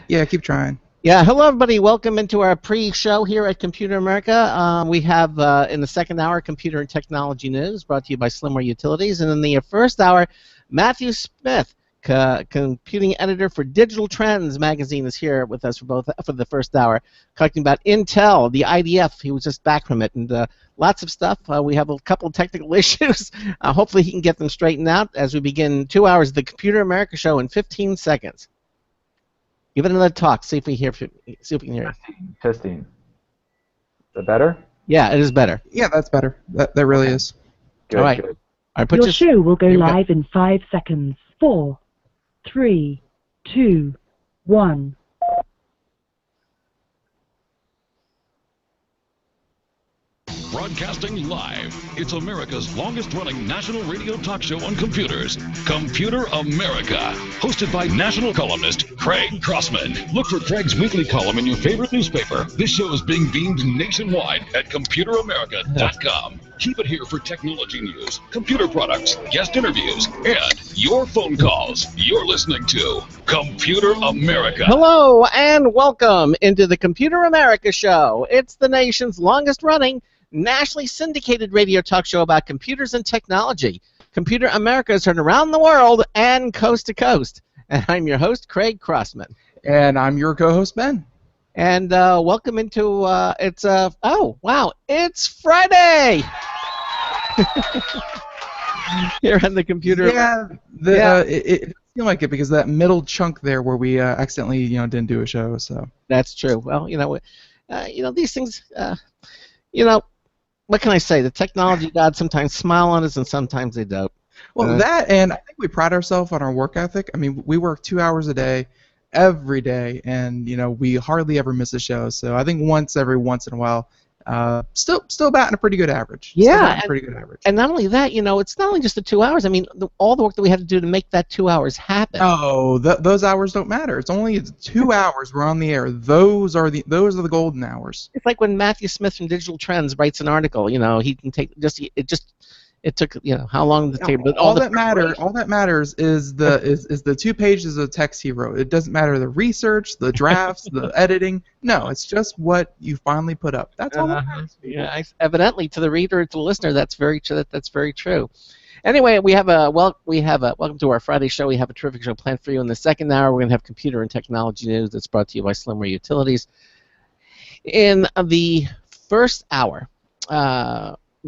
Yeah, keep trying. Yeah, hello everybody. Welcome into our pre-show here at Computer America. We have in the second hour Computer and Technology News brought to you by Slimware Utilities, and in the first hour, Matthew Smith, computing editor for Digital Trends magazine, is here with us for the first hour, talking about Intel, the IDF. He was just back from it, and lots of stuff. We have a couple of technical issues. Hopefully, he can get them straightened out as we begin 2 hours of the Computer America show in 15 seconds. Give it another talk. See if we can hear it. Testing. Is that better? Yeah, it is better. Yeah, that's better. That really is. Good, All right. good. All right, Your show will go live in 5 seconds. 4, 3, 2, 1. Broadcasting live, it's America's longest-running national radio talk show on computers, Computer America, hosted by national columnist Craig Crossman. Look for Craig's weekly column in your favorite newspaper. This show is being beamed nationwide at ComputerAmerica.com. Keep it here for technology news, computer products, guest interviews, and your phone calls. You're listening to Computer America. Hello and welcome into the Computer America show. It's the nation's longest-running, nationally syndicated radio talk show about computers and technology. Computer America is heard around the world and coast to coast. And I'm your host, Craig Crossman. And I'm your co-host, Ben. And welcome into, oh, wow, it's Friday! Here on the computer. Yeah, it seemed like it because that middle chunk there where we accidentally, didn't do a show. So that's true. Well, these things, what can I say? The technology gods sometimes smile on us and sometimes they don't. Well, that, and I think we pride ourselves on our work ethic. I mean, we work 2 hours a day, every day, and we hardly ever miss a show. So I think once in a while, still batting a pretty good average. Yeah, pretty good average. And not only that, it's not only just the 2 hours. I mean, all the work that we had to do to make that 2 hours happen. Oh, those hours don't matter. It's only 2 hours we're on the air. Those are the golden hours. It's like when Matthew Smith from Digital Trends writes an article. He can take it took how long did it take? But all that matters is the 2 pages of text he wrote. It doesn't matter the research, the drafts, the editing. No, it's just what you finally put up. That's all that matters. Yeah, evidently to the reader, to the listener, that's very true. That's very true. Anyway, we have welcome to our Friday show. We have a terrific show planned for you. In the second hour, we're going to have computer and technology news that's brought to you by Slimware Utilities. In the first hour,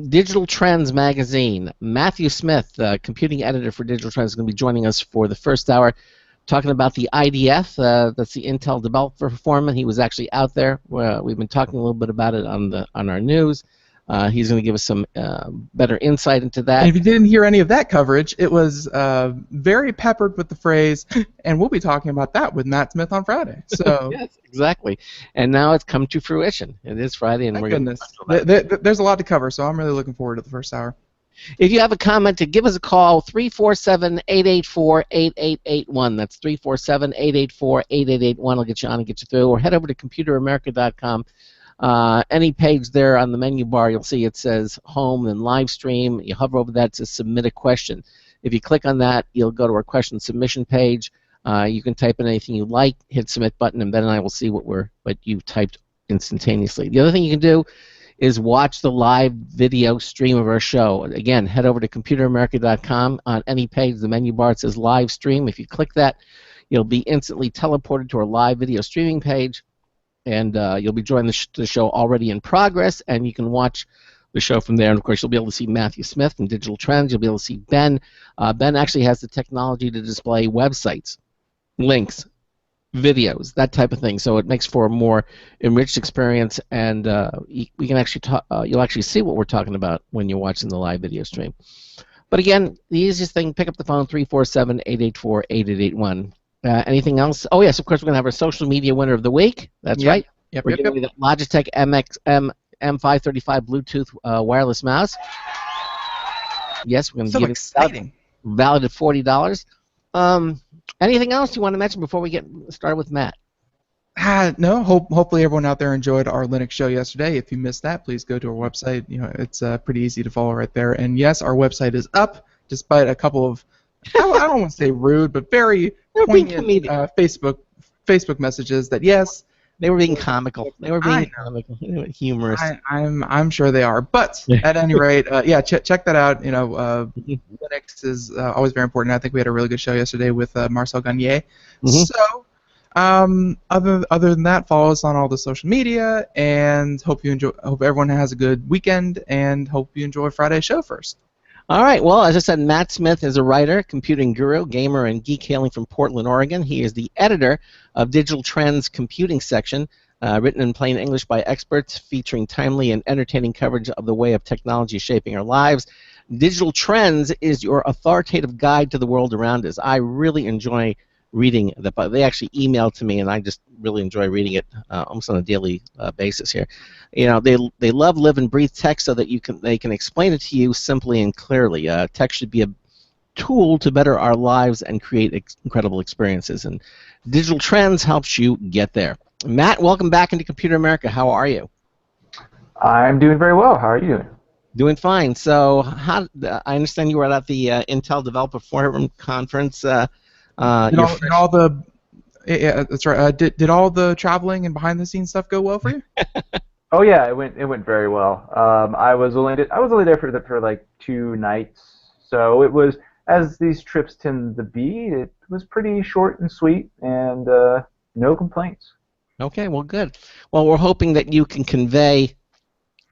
Digital Trends magazine, Matthew Smith, computing editor for Digital Trends, is going to be joining us for the first hour, talking about the IDF. That's the Intel Developer Forum. He was actually out there. We've been talking a little bit about it on our news. He's going to give us some better insight into that. And if you didn't hear any of that coverage, it was very peppered with the phrase, and we'll be talking about that with Matt Smith on Friday. So yes, exactly. And now it's come to fruition. It is Friday, and we're going to... There's a lot to cover, so I'm really looking forward to the first hour. If you have a comment, give us a call, 347-884-8881. That's 347-884-8881. I'll get you on and get you through. Or head over to ComputerAmerica.com. Any page there on the menu bar, you'll see it says Home and Live Stream. You hover over that, it says Submit a Question. If you click on that, you'll go to our question submission page. You can type in anything you like, hit Submit button, and Ben and I will see what you've typed instantaneously. The other thing you can do is watch the live video stream of our show. Again, head over to ComputerAmerica.com. On any page, the menu bar, it says Live Stream. If you click that, you'll be instantly teleported to our live video streaming page. And you'll be joining the show already in progress, and you can watch the show from there. And, of course, you'll be able to see Matthew Smith from Digital Trends. You'll be able to see Ben. Ben actually has the technology to display websites, links, videos, that type of thing. So it makes for a more enriched experience, and we can actually you'll actually see what we're talking about when you're watching the live video stream. But, again, the easiest thing, pick up the phone, 347-884-8881. Anything else? Oh, yes, of course, we're going to have our social media winner of the week. That's right. We're giving you the Logitech M535 Bluetooth wireless mouse. Yes, we're going to give exciting. Valid at $40. Anything else you want to mention before we get started with Matt? No. Hopefully everyone out there enjoyed our Linux show yesterday. If you missed that, please go to our website. It's pretty easy to follow right there. And yes, our website is up, despite a couple of I don't want to say rude, but very poignant Facebook Facebook messages that yes, They were being comical. They were being I know. comical, humorous. I'm sure they are. But at any rate, yeah, check that out. Linux is always very important. I think we had a really good show yesterday with Marcel Gagné. Mhm. So, other than that, follow us on all the social media, and hope everyone has a good weekend, and hope you enjoy Friday's show first. All right. Well, as I said, Matt Smith is a writer, computing guru, gamer, and geek hailing from Portland, Oregon. He is the editor of Digital Trends Computing Section, written in plain English by experts, featuring timely and entertaining coverage of the way of technology shaping our lives. Digital Trends is your authoritative guide to the world around us. I really enjoy reading the book. They actually emailed to me, and I just really enjoy reading it almost on a daily basis here. They love, live, and breathe tech so that they can explain it to you simply and clearly. Tech should be a tool to better our lives and create incredible experiences, and Digital Trends helps you get there. Matt, welcome back into Computer America. How are you? I'm doing very well. How are you doing? Doing fine. So, I understand you were at the Intel Developer Forum conference. Did all the yeah, that's right. Did all the traveling and behind the scenes stuff go well for you? Oh yeah, it went very well. I was only there for like 2 nights, so it was, as these trips tend to be, it was pretty short and sweet, and no complaints. Okay, well, good. Well, we're hoping that you can convey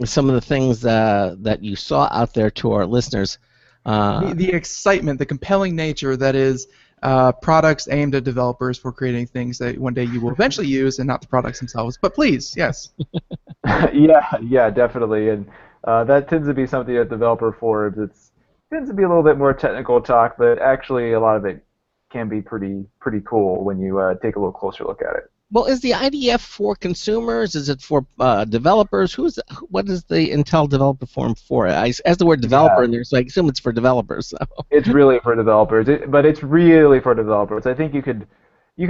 some of the things that you saw out there to our listeners. The excitement, the compelling nature that is products aimed at developers for creating things that one day you will eventually use, and not the products themselves. But please, yes. Yeah, definitely, and that tends to be something at developer forums. It tends to be a little bit more technical talk, but actually a lot of it can be pretty cool when you take a little closer look at it. Well, is the IDF for consumers? Is it for developers? What is the Intel Developer Forum for? As the word developer in there, so I assume it's for developers. So. It's really for developers, but it's really for developers. I think you can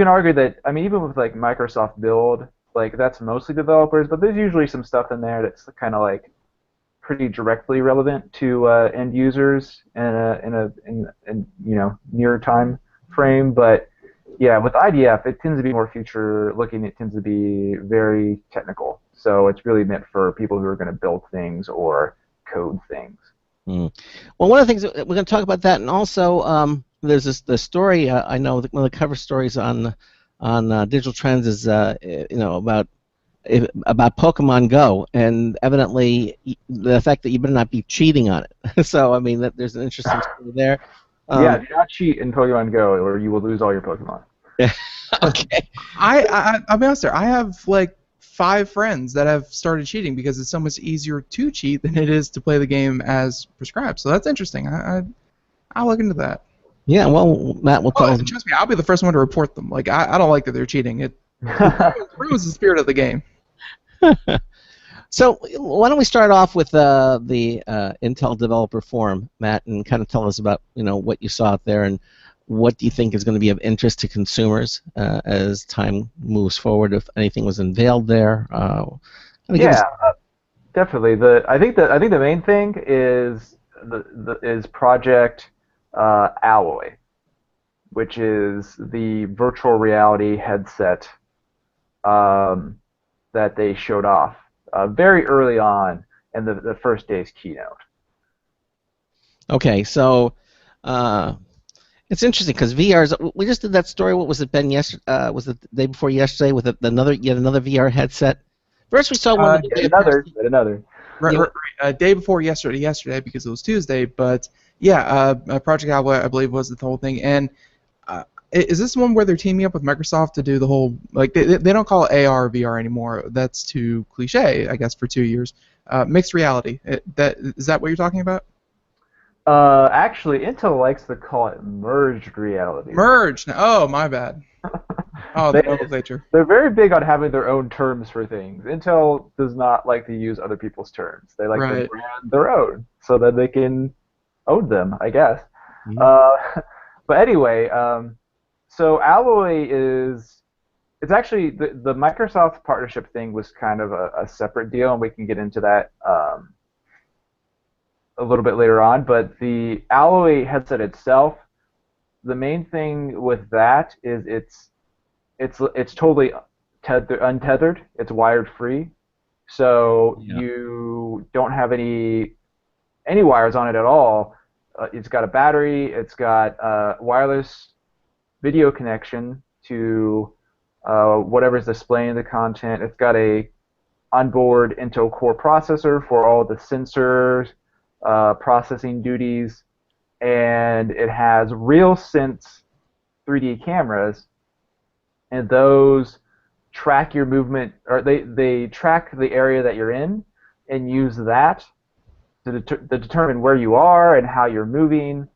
argue that, I mean, even with like Microsoft Build, like that's mostly developers, but there's usually some stuff in there that's kind of like pretty directly relevant to end users in near time frame. But yeah, with IDF, it tends to be more future looking. It tends to be very technical. So it's really meant for people who are going to build things or code things. Well, one of the things we're going to talk about that, and also there's the story. I know one of the cover stories on Digital Trends is about Pokemon Go, and evidently the fact that you better not be cheating on it. So I mean, there's an interesting story there. Yeah, do not cheat in Pokemon Go, or you will lose all your Pokemon. Okay. I'll be honest there. I have like 5 friends that have started cheating because it's so much easier to cheat than it is to play the game as prescribed. So that's interesting. I'll look into that. Yeah, well, Matt will tell. Trust me, I'll be the first one to report them. Like I don't like that they're cheating. It ruins the spirit of the game. So why don't we start off with the Intel Developer Forum, Matt, and kind of tell us about what you saw out there and what do you think is going to be of interest to consumers as time moves forward. If anything was unveiled there. Definitely. I think the main thing is is Project Alloy, which is the virtual reality headset that they showed off very early on in the first day's keynote. Okay, so it's interesting because VR's. We just did that story. What was it, Ben? Was it the day before yesterday with yet another VR headset? First, we saw one. Another. Right, day before yesterday because it was Tuesday. But yeah, Project Alloy, I believe, was the whole thing. And is this one where they're teaming up with Microsoft to do the whole, like, they don't call it AR or VR anymore. That's too cliche, I guess, for 2 years. Mixed reality. Is that what you're talking about? Actually, Intel likes to call it merged reality. Merged. Oh, my bad. Oh, the nomenclature. They're very big on having their own terms for things. Intel does not like to use other people's terms. They like to brand their own so that they can own them, I guess. Mm-hmm. But anyway, so Alloy it's actually the Microsoft partnership thing was kind of a separate deal, and we can get into that a little bit later on. But the Alloy headset itself, the main thing with that is it's totally untethered. It's wired free, so Yeah. you don't have any wires on it at all. It's got a battery. It's got wireless video connection to whatever's displaying the content. It's got a onboard Intel Core processor for all the sensors, processing duties, and it has RealSense 3D cameras, and those track your movement, or they track the area that you're in and use that to determine where you are and how you're moving.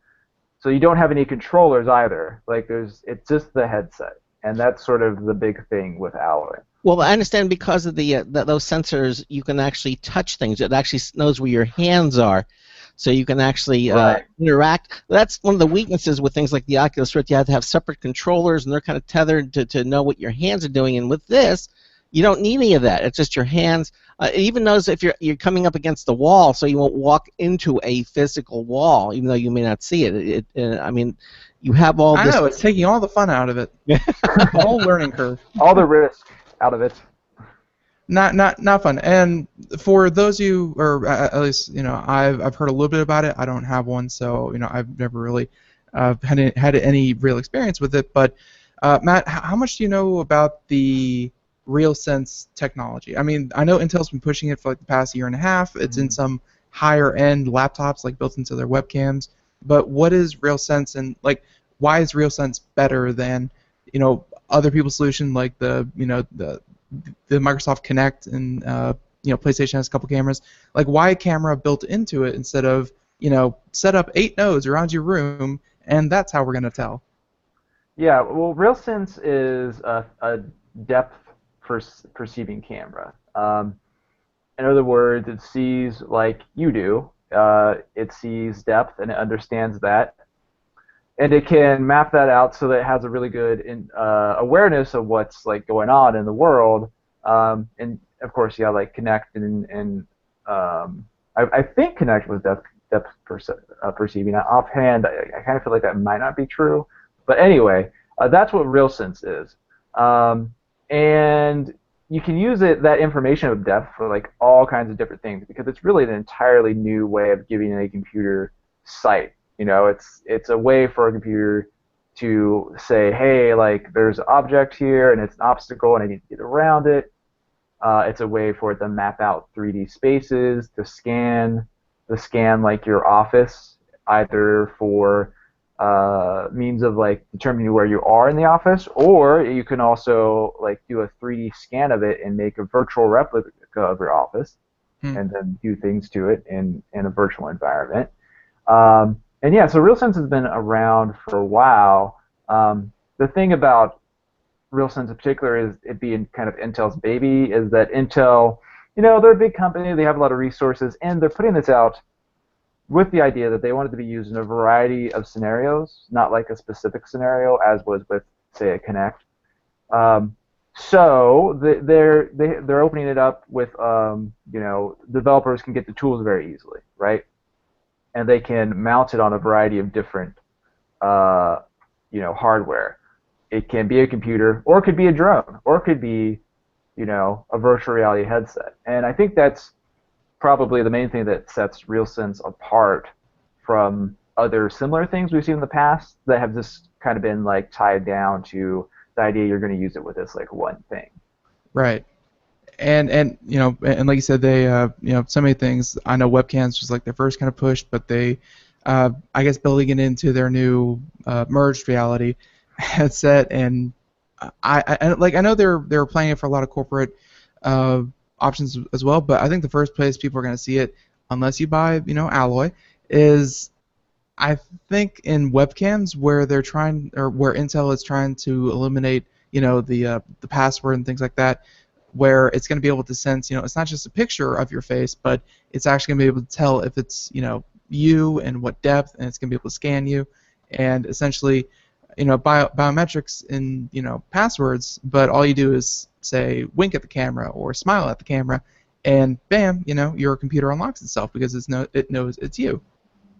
So you don't have any controllers either. It's just the headset, and that's sort of the big thing with Alloy. Well, I understand because of those sensors, you can actually touch things. It actually knows where your hands are, so you can actually Right. interact. That's one of the weaknesses with things like the Oculus Rift. You have to have separate controllers, and they're kind of tethered to know what your hands are doing. And with this, you don't need any of that. It's just your hands. It even knows if you're coming up against the wall, so you won't walk into a physical wall, even though you may not see it. I mean, you have all I this. know, it's taking all the fun out of it. The whole learning curve. All the risk out of it. Not fun. And for those of you, or at least I've heard a little bit about it. I don't have one, so I've never really had any real experience with it. But Matt, how much do you know about the RealSense technology? I mean, I know Intel's been pushing it for like the past year and a half. It's in some higher end laptops, like built into their webcams. But what is RealSense, and like why is RealSense better than other people's solution, like the Microsoft Kinect, and PlayStation has a couple cameras. Like, why a camera built into it instead of set up 8 nodes around your room, and that's how we're gonna tell. Yeah, well, RealSense is a depth perceiving camera. In other words, it sees like you do. It sees depth and it understands that, and it can map that out so that it has a really good awareness of what's like going on in the world. And of course, yeah, like Kinect and I think Kinect was depth perceiving. Offhand, I kind of feel like that might not be true. But anyway, that's what RealSense is. And you can use that information of depth for like all kinds of different things, because it's really an entirely new way of giving a computer sight. It's a way for a computer to say, hey, like there's an object here and it's an obstacle and I need to get around it. It's a way for it to map out 3D spaces, to scan like your office, either for means of like determining where you are in the office, or you can also like do a 3D scan of it and make a virtual replica of your office, and then do things to it in a virtual environment. And yeah, so RealSense has been around for a while. The thing about RealSense in particular is it being kind of Intel's baby, is that Intel, they're a big company, they have a lot of resources, and they're putting this out with the idea that they wanted to be used in a variety of scenarios, not like a specific scenario, as was with, say, a Kinect. So they're opening it up with, developers can get the tools very easily, right? And they can mount it on a variety of different, hardware. It can be a computer, or it could be a drone, or it could be, a virtual reality headset. And I think that's probably the main thing that sets RealSense apart from other similar things we've seen in the past that have just kind of been like tied down to the idea you're going to use it with this like one thing. Right. And like you said, they so many things. I know webcams was like their first kind of push, but they I guess building it into their new merged reality headset, and I know they're playing it for a lot of corporate options as well, but I think the first place people are going to see it, unless you buy Alloy, is I think in webcams where they're trying, or where Intel is trying to eliminate the password and things like that, where it's going to be able to sense, it's not just a picture of your face, but it's actually going to be able to tell if it's, you and what depth, and it's going to be able to scan you, and essentially, biometrics in, passwords, but all you do is say wink at the camera or smile at the camera, and bam, your computer unlocks itself because it knows it's you.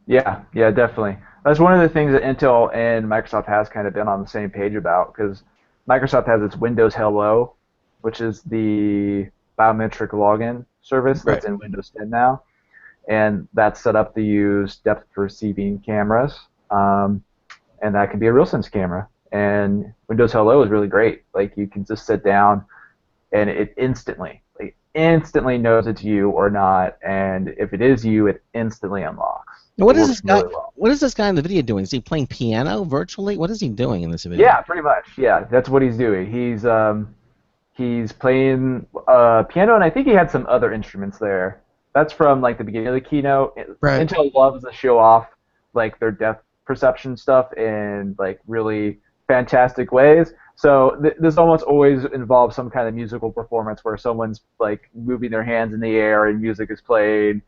Yeah, definitely. That's one of the things that Intel and Microsoft has kind of been on the same page about, because Microsoft has its Windows Hello, which is the biometric login service that's in Windows 10 now, and that's set up to use depth perceiving cameras, and that can be a RealSense camera. And Windows Hello is really great. Like, you can just sit down, and it instantly knows it's you or not, and if it is you, it instantly unlocks. Now, what is this guy? Really well. What is this guy in the video doing? Is he playing piano virtually? What is he doing in this video? Yeah, pretty much. Yeah, that's what he's doing. He's playing piano, and I think he had some other instruments there. That's from like the beginning of the keynote. Right. Intel loves to show off like their depth perception stuff in like really fantastic ways. So this almost always involves some kind of musical performance where someone's like moving their hands in the air and music is played.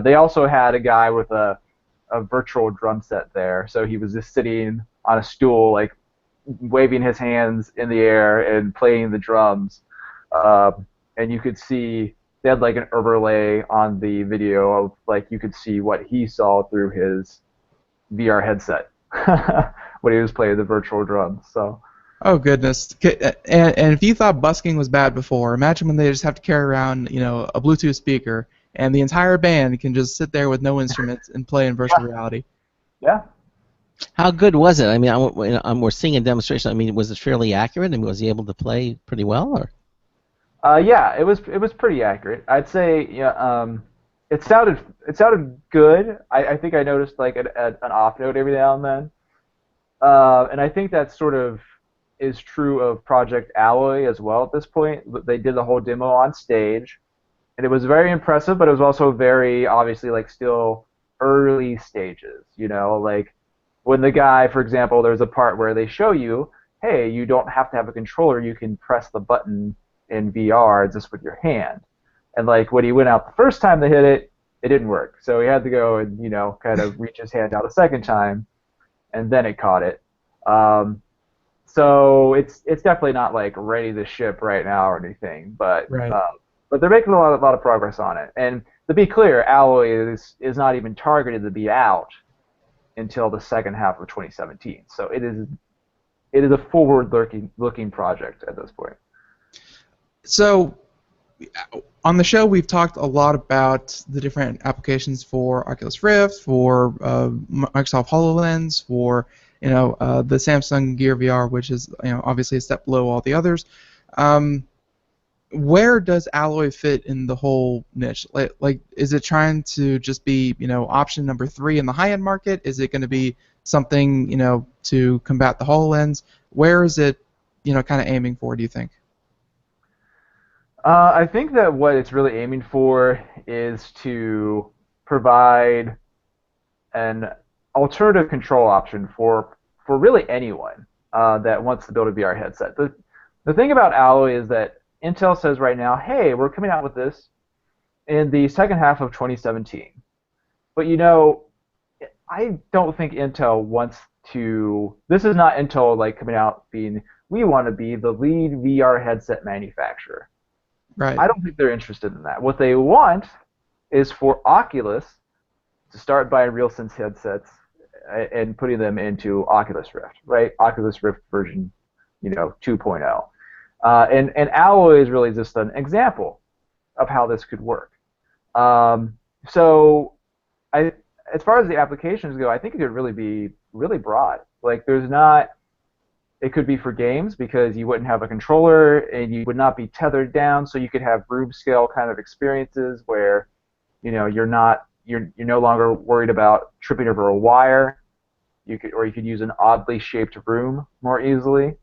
They also had a guy with a virtual drum set there, so he was just sitting on a stool, like waving his hands in the air and playing the drums. And you could see they had like an overlay on the video of like you could see what he saw through his VR headset when he was playing the virtual drums. So. Oh goodness! And if you thought busking was bad before, imagine when they just have to carry around, a Bluetooth speaker, and the entire band can just sit there with no instruments and play in virtual reality. Yeah. How good was it? I mean, we're seeing a demonstration. I mean, was it fairly accurate? I mean, was he able to play pretty well, or? Yeah, it was pretty accurate. I'd say it sounded good. I think I noticed like an off note every now and then, and I think that sort of is true of Project Alloy as well at this point. They did the whole demo on stage, and it was very impressive, but it was also very obviously like still early stages. Like when the guy, for example, there's a part where they show you, hey, you don't have to have a controller, you can press the button in VR just with your hand. And like when he went out the first time to hit it, it didn't work. So he had to go and kind of reach his hand out a second time, and then it caught it. So it's definitely not like ready to ship right now or anything, but they're making a lot of progress on it. And to be clear, Alloy is not even targeted to be out until the second half of 2017. So it is a forward-looking project at this point. So on the show, we've talked a lot about the different applications for Oculus Rift, for Microsoft HoloLens, for the Samsung Gear VR, which is obviously a step below all the others. Where does Alloy fit in the whole niche? Like, is it trying to just be option number 3 in the high-end market? Is it going to be something to combat the HoloLens? Where is it kind of aiming for? Do you think? I think that what it's really aiming for is to provide an alternative control option for really anyone that wants to build a VR headset. The thing about Alloy is that Intel says right now, hey, we're coming out with this in the second half of 2017. But I don't think Intel wants to. This is not Intel like coming out being, we want to be the lead VR headset manufacturer. Right. I don't think they're interested in that. What they want is for Oculus to start buying RealSense headsets and putting them into Oculus Rift, right? Oculus Rift version, 2.0. And Alloy is really just an example of how this could work. So, as far as the applications go, I think it could really be really broad. Like, it could be for games because you wouldn't have a controller and you would not be tethered down, so you could have room scale kind of experiences where, you're no longer worried about tripping over a wire. You could use an oddly shaped room more easily.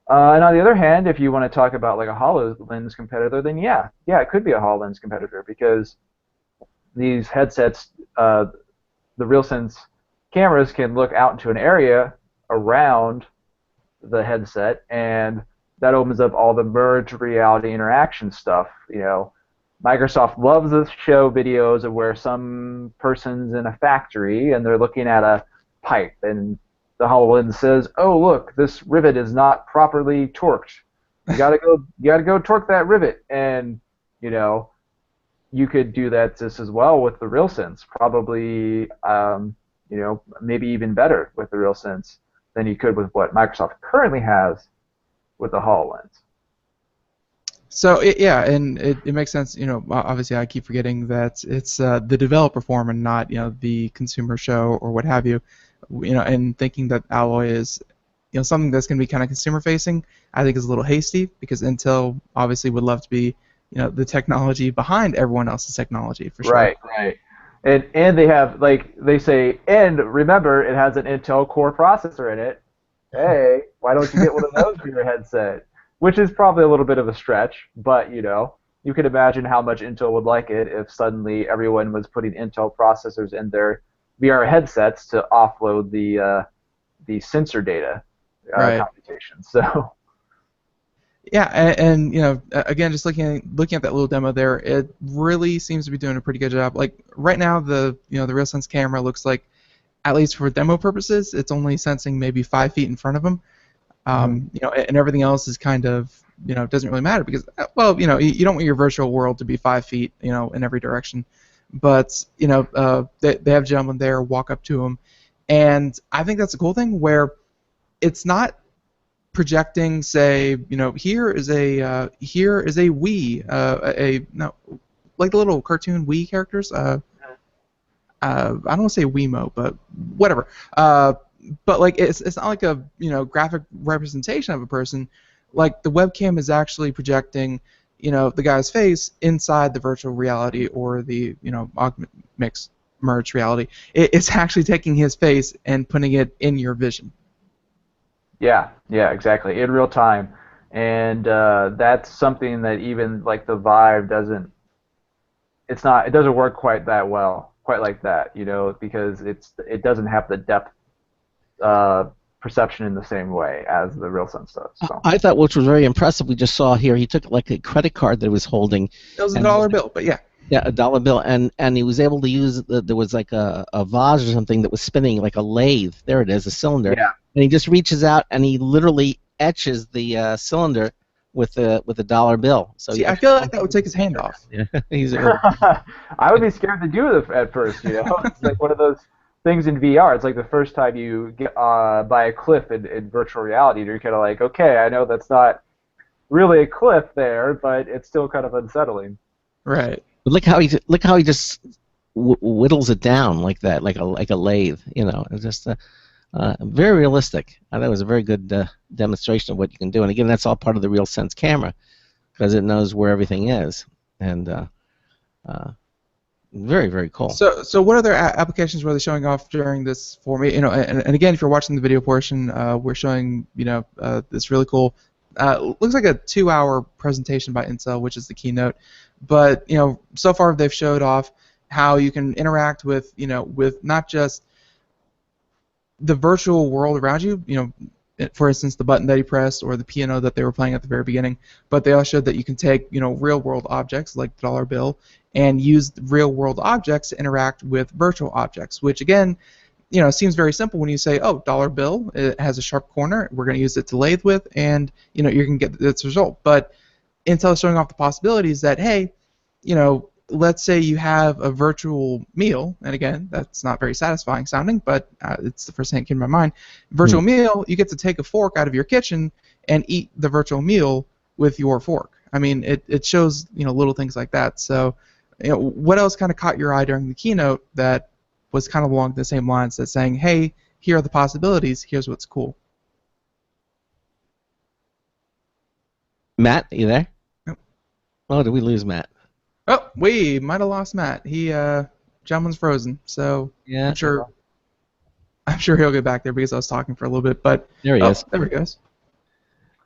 And on the other hand, if you want to talk about like a HoloLens competitor, then yeah, it could be a HoloLens competitor because these headsets, the RealSense cameras can look out into an area around the headset, and that opens up all the merged reality interaction stuff. Microsoft loves to show videos of where some person's in a factory and they're looking at a pipe, and the HoloLens says, "Oh, look, this rivet is not properly torqued. You gotta go torque that rivet." And you could do that just as well with the RealSense. Probably, maybe even better with the RealSense than you could with what Microsoft currently has with the HoloLens. So yeah, and it makes sense. You know, obviously I keep forgetting that it's the developer forum and not the consumer show or what have you. You know, and thinking that Alloy is something that's going to be kind of consumer facing, I think is a little hasty because Intel obviously would love to be the technology behind everyone else's technology for sure. Right, right. And they have they say, and remember it has an Intel Core processor in it. Hey, why don't you get one of those for your headset? Which is probably a little bit of a stretch, but you can imagine how much Intel would like it if suddenly everyone was putting Intel processors in their VR headsets to offload the sensor data computation. So. Yeah, and again, just looking at that little demo there, it really seems to be doing a pretty good job. Like right now, the RealSense camera looks like, at least for demo purposes, it's only sensing maybe 5 feet in front of them. And everything else is kind of, doesn't really matter because, well, you don't want your virtual world to be 5 feet, in every direction. But, they have gentlemen there, walk up to them, and I think that's a cool thing where it's not projecting, say, here is a Wii, like the little cartoon Wii characters. I don't want to say Wiimote, but whatever. But like it's not like a graphic representation of a person. Like the webcam is actually projecting the guy's face inside the virtual reality or the augment mixed merged reality. It's actually taking his face and putting it in your vision. Yeah, exactly, in real time, and that's something that even like the Vive doesn't. It doesn't work quite like that, because it doesn't have the depth perception in the same way as the RealSense does. So. I thought, which was very impressive, we just saw here, he took like a credit card that he was holding. It was a dollar bill, but yeah. Yeah, a dollar bill, and he was able to use, there was like a vase or something that was spinning, like a lathe. There it is, a cylinder. Yeah. And he just reaches out and he literally etches the cylinder with a dollar bill. So see, I feel like that would take his hand off. Yeah, he's. I would be scared to do it at first. It's like one of those things in VR. It's like the first time you get by a cliff in virtual reality, and you're kind of like, okay, I know that's not really a cliff there, but it's still kind of unsettling. Right. But look how he just whittles it down like that, like a lathe. It's just very realistic. I thought it was a very good demonstration of what you can do. And again, that's all part of the RealSense camera because it knows where everything is, and very, very cool. So what other applications were they showing off during this for me? And again, if you're watching the video portion, we're showing this really cool. Looks like a 2-hour presentation by Intel, which is the keynote. But so far they've showed off how you can interact with with not just the virtual world around you. For instance, the button that he pressed or the piano that they were playing at the very beginning. But they also showed that you can take real world objects like the dollar bill and use real world objects to interact with virtual objects, which again, seems very simple when you say, oh, dollar bill, it has a sharp corner, we're going to use it to lathe with, and you're going to get this result. But Intel is showing off the possibilities that, hey, let's say you have a virtual meal, and again, that's not very satisfying sounding, but it's the first thing that came to my mind. Virtual meal, you get to take a fork out of your kitchen and eat the virtual meal with your fork. I mean, it shows little things like that. So, what else kind of caught your eye during the keynote that was kind of along the same lines that's saying, hey, here are the possibilities, here's what's cool? Matt, are you there? Nope. Oh, did we lose Matt? Oh, we might have lost Matt. Gentleman's frozen, so yeah. I'm sure he'll get back there because I was talking for a little bit, but there he is. There he goes.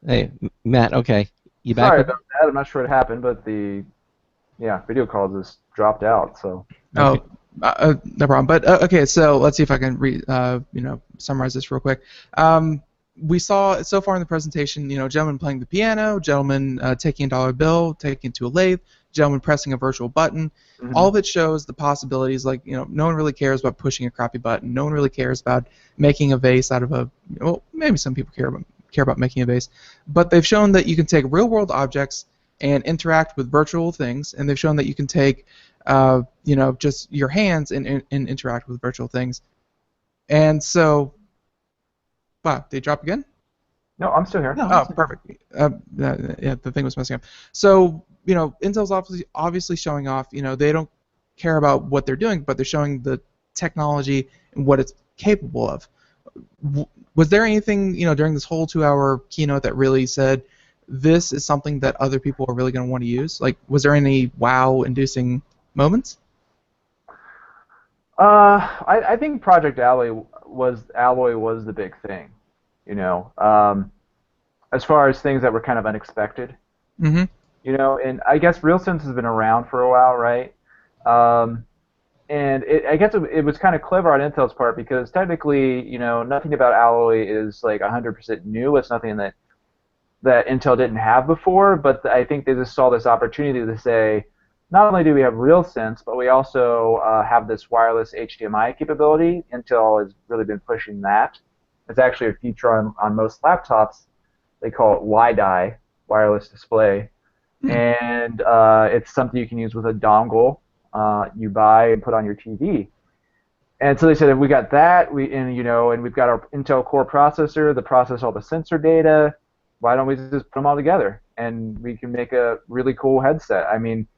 Hey, Matt, okay. You back? Sorry about that. I'm not sure what happened, but the video call just dropped out, so. Okay. No problem. But okay, so let's see if I can summarize this real quick. We saw so far in the presentation, gentlemen playing the piano, gentlemen taking a dollar bill, taking it to a lathe, gentlemen pressing a virtual button. Mm-hmm. All of it shows the possibilities. Like, no one really cares about pushing a crappy button. No one really cares about making a vase out of a. Well, maybe some people care about making a vase, but they've shown that you can take real-world objects and interact with virtual things, and they've shown that you can take just your hands and interact with virtual things. And so, wow, did they drop again? No, I'm still here. No, oh, perfect. Yeah, the thing was messing up. So, Intel's obviously showing off. They don't care about what they're doing, but they're showing the technology and what it's capable of. Was there anything, during this whole 2-hour keynote that really said this is something that other people are really going to want to use? Like, was there any wow-inducing moments? I think Project Alloy was the big thing, as far as things that were kind of unexpected. Mm-hmm. And I guess RealSense has been around for a while, right? And I guess it was kind of clever on Intel's part because technically, nothing about Alloy is like 100% new. It's nothing that Intel didn't have before, but I think they just saw this opportunity to say, not only do we have RealSense, but we also have this wireless HDMI capability. Intel has really been pushing that. It's actually a feature on most laptops. They call it WiDi, wireless display. And it's something you can use with a dongle you buy and put on your TV. And so they said, if we got that, and we've got our Intel Core processor that processes all the sensor data, why don't we just put them all together and we can make a really cool headset? I mean,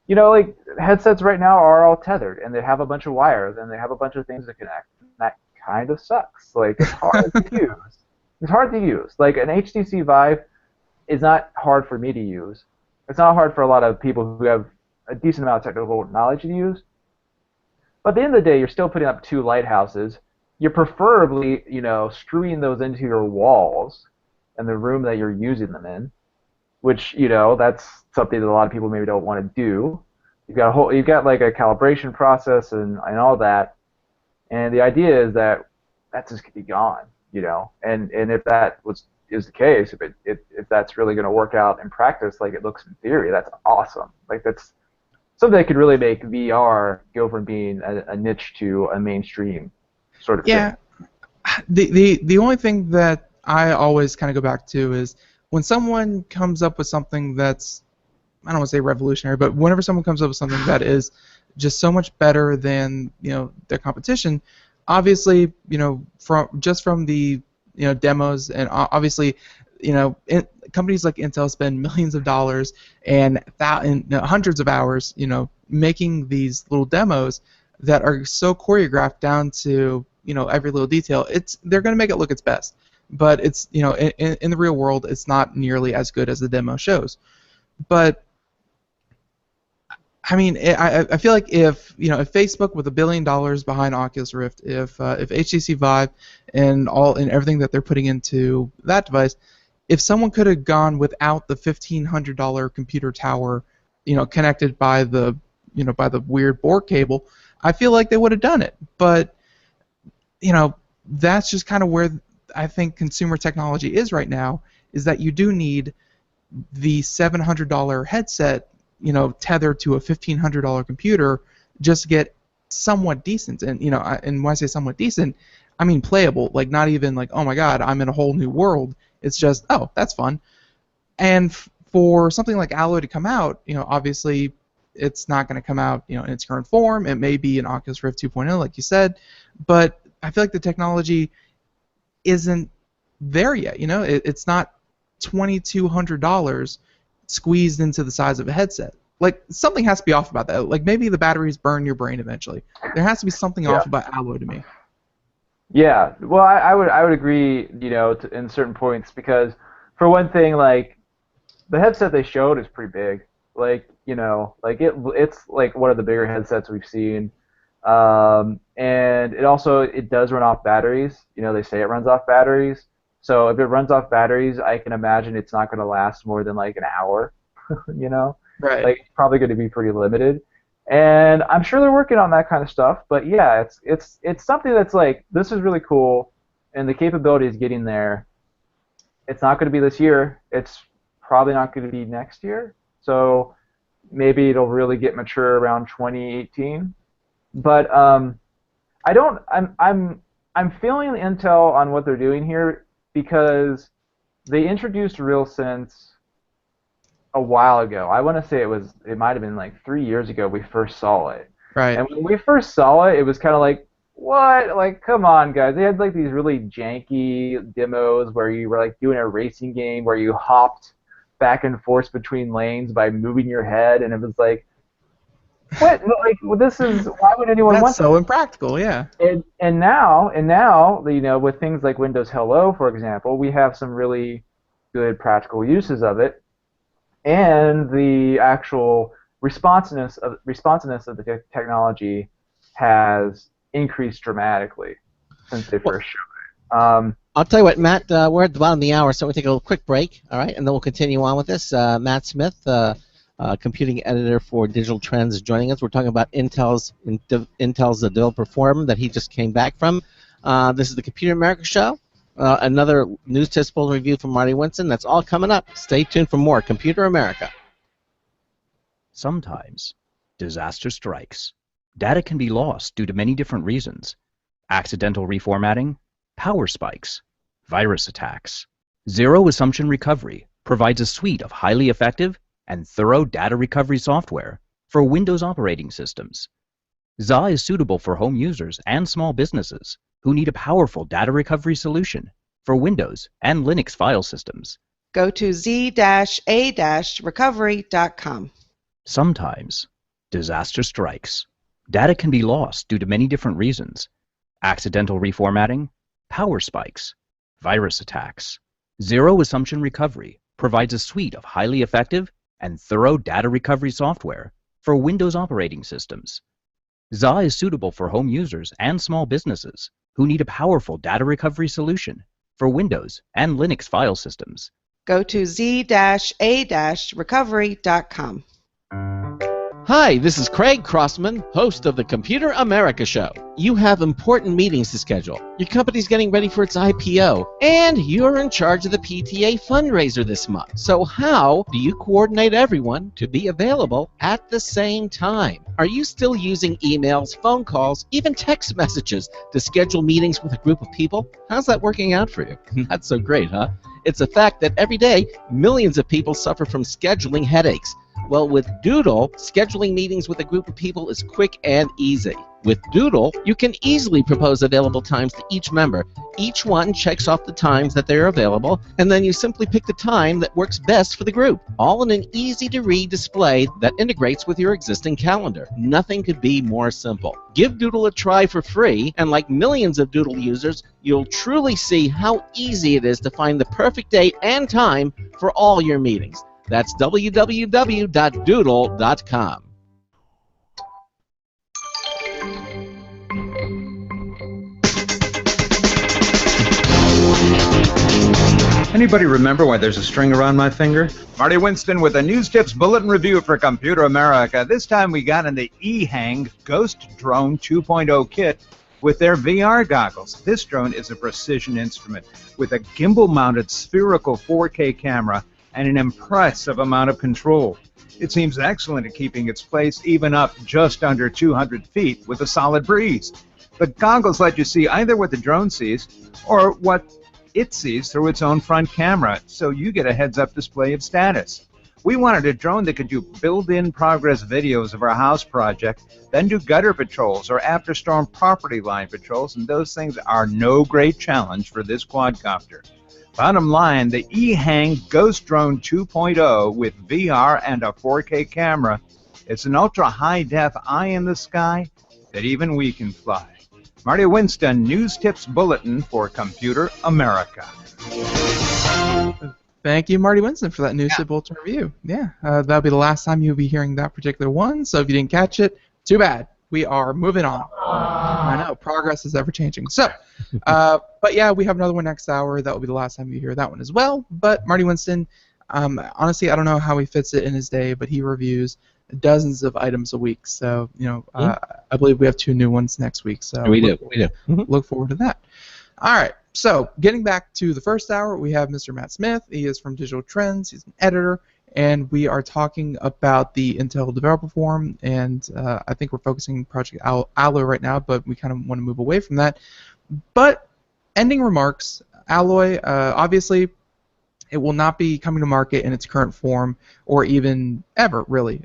like headsets right now are all tethered and they have a bunch of wires and they have a bunch of things to connect. That kind of sucks. Like it's hard to use. It's hard to use. Like an HTC Vive is not hard for me to use. It's not hard for a lot of people who have a decent amount of technical knowledge to use. But at the end of the day, you're still putting up two lighthouses. You're preferably, screwing those into your walls in the room that you're using them in, which, that's something that a lot of people maybe don't want to do. You've got like a calibration process and all that. And the idea is that just could be gone, And if that is the case, if that's really going to work out in practice like it looks in theory, that's awesome. Like that's something that could really make VR go from being a niche to a mainstream sort of thing. Yeah. The only thing that I always kind of go back to is when someone comes up with something that's, I don't want to say revolutionary, but whenever someone comes up with something that is just so much better than their competition, obviously from the demos and obviously companies like Intel spend millions of dollars and hundreds of hours making these little demos that are so choreographed down to every little detail. They're going to make it look its best, but it's in the real world it's not nearly as good as the demo shows. But I mean, I feel like if Facebook with $1 billion behind Oculus Rift, if HTC Vive and everything that they're putting into that device, if someone could have gone without the $1,500 computer tower, connected by the weird board cable, I feel like they would have done it. But that's just kind of where I think consumer technology is right now. Is that you do need the $700 headset, tethered to a $1,500 computer just to get somewhat decent. And and when I say somewhat decent, I mean playable. Like not even like, oh my God, I'm in a whole new world. It's just, oh, that's fun. And for something like Alloy to come out, obviously it's not going to come out, in its current form. It may be an Oculus Rift 2.0, like you said, but I feel like the technology isn't there yet. It's not $2,200 squeezed into the size of a headset. Like something has to be off about that. Like maybe the batteries burn your brain eventually. There has to be something off about Alloy to me. Yeah, well, I would agree, in certain points because, for one thing, like the headset they showed is pretty big. Like it's like one of the bigger headsets we've seen, and it does run off batteries. They say it runs off batteries. So if it runs off batteries, I can imagine it's not going to last more than like an hour. Right. Like it's probably going to be pretty limited. And I'm sure they're working on that kind of stuff, but yeah, it's something that's like, this is really cool, and the capability is getting there. It's not going to be this year. It's probably not going to be next year. So maybe it'll really get mature around 2018. But I'm feeling Intel on what they're doing here because they introduced RealSense a while ago. I want to say it might have been like 3 years ago we first saw it. Right. And when we first saw it, it was kind of like, what? Like, come on, guys. They had like these really janky demos where you were like doing a racing game where you hopped back and forth between lanes by moving your head, and it was like, what? Like, well, this is why would anyone want That's so impractical, yeah. And now, you know, with things like Windows Hello, for example, we have some really good practical uses of it, and the actual responsiveness of the technology has increased dramatically since they first showed it. I'll tell you what, Matt, we're at the bottom of the hour, so we'll take a quick break, all right, and then we'll continue on with this. Matt Smith, computing editor for Digital Trends, is joining us. We're talking about Intel's Developer Forum that he just came back from. This is the Computer America Show. Another News Test Bulletin review from Marty Winston. That's all coming up. Stay tuned for more Computer America. Sometimes disaster strikes. Data can be lost due to many different reasons. Accidental reformatting, power spikes, virus attacks. Zero Assumption Recovery provides a suite of highly effective and thorough data recovery software for Windows operating systems. ZA is suitable for home users and small businesses who need a powerful data recovery solution for Windows and Linux file systems. Go to z-a-recovery.com. Sometimes disaster strikes. Data can be lost due to many different reasons. Accidental reformatting, power spikes, virus attacks. Zero Assumption Recovery provides a suite of highly effective and thorough data recovery software for Windows operating systems. ZA is suitable for home users and small businesses who need a powerful data recovery solution for Windows and Linux file systems. Go to z-a-recovery.com. Hi, this is Craig Crossman, host of the Computer America Show. You have important meetings to schedule. Your company's getting ready for its IPO, and you're in charge of the PTA fundraiser this month. So how do you coordinate everyone to be available at the same time? Are you still using emails, phone calls, even text messages to schedule meetings with a group of people? How's that working out for you? Not so great, huh? It's a fact that every day, millions of people suffer from scheduling headaches. Well, with Doodle, scheduling meetings with a group of people is quick and easy. With Doodle, you can easily propose available times to each member. Each one checks off the times that they're available, and then you simply pick the time that works best for the group, all in an easy-to-read display that integrates with your existing calendar. Nothing could be more simple. Give Doodle a try for free, and like millions of Doodle users, you'll truly see how easy it is to find the perfect date and time for all your meetings. That's www.doodle.com. Anybody remember why there's a string around my finger? Marty Winston with a News Tips Bulletin Review for Computer America. This time we got in the eHang Ghost Drone 2.0 kit with their VR goggles. This drone is a precision instrument with a gimbal-mounted spherical 4K camera and an impressive amount of control. It seems excellent at keeping its place even up just under 200 feet with a solid breeze. The goggles let you see either what the drone sees or what it sees through its own front camera, so you get a heads-up display of status. We wanted a drone that could do build-in progress videos of our house project, then do gutter patrols or after-storm property line patrols, and those things are no great challenge for this quadcopter. Bottom line, the eHang Ghost Drone 2.0 with VR and a 4K camera, it's an ultra-high-def eye-in-the-sky that even we can fly. Marty Winston, News Tips Bulletin for Computer America. Thank you, Marty Winston, for that News Tips Bulletin review. Yeah, that'll be the last time you'll be hearing that particular one, so if you didn't catch it, too bad. We are moving on. I know, progress is ever-changing. So, but yeah, we have another one next hour. That will be the last time you hear that one as well. But Marty Winston, honestly, I don't know how he fits it in his day, but he reviews dozens of items a week. So, you know, I believe we have 2 new ones next week. So We do. Look forward to that. All right. So, getting back to the first hour, we have Mr. Matt Smith. He is from Digital Trends. He's an editor. And we are talking about the Intel Developer Forum, and I think we're focusing on Project Alloy right now, but we kind of want to move away from that. But ending remarks, Alloy, obviously, it will not be coming to market in its current form, or even ever, really.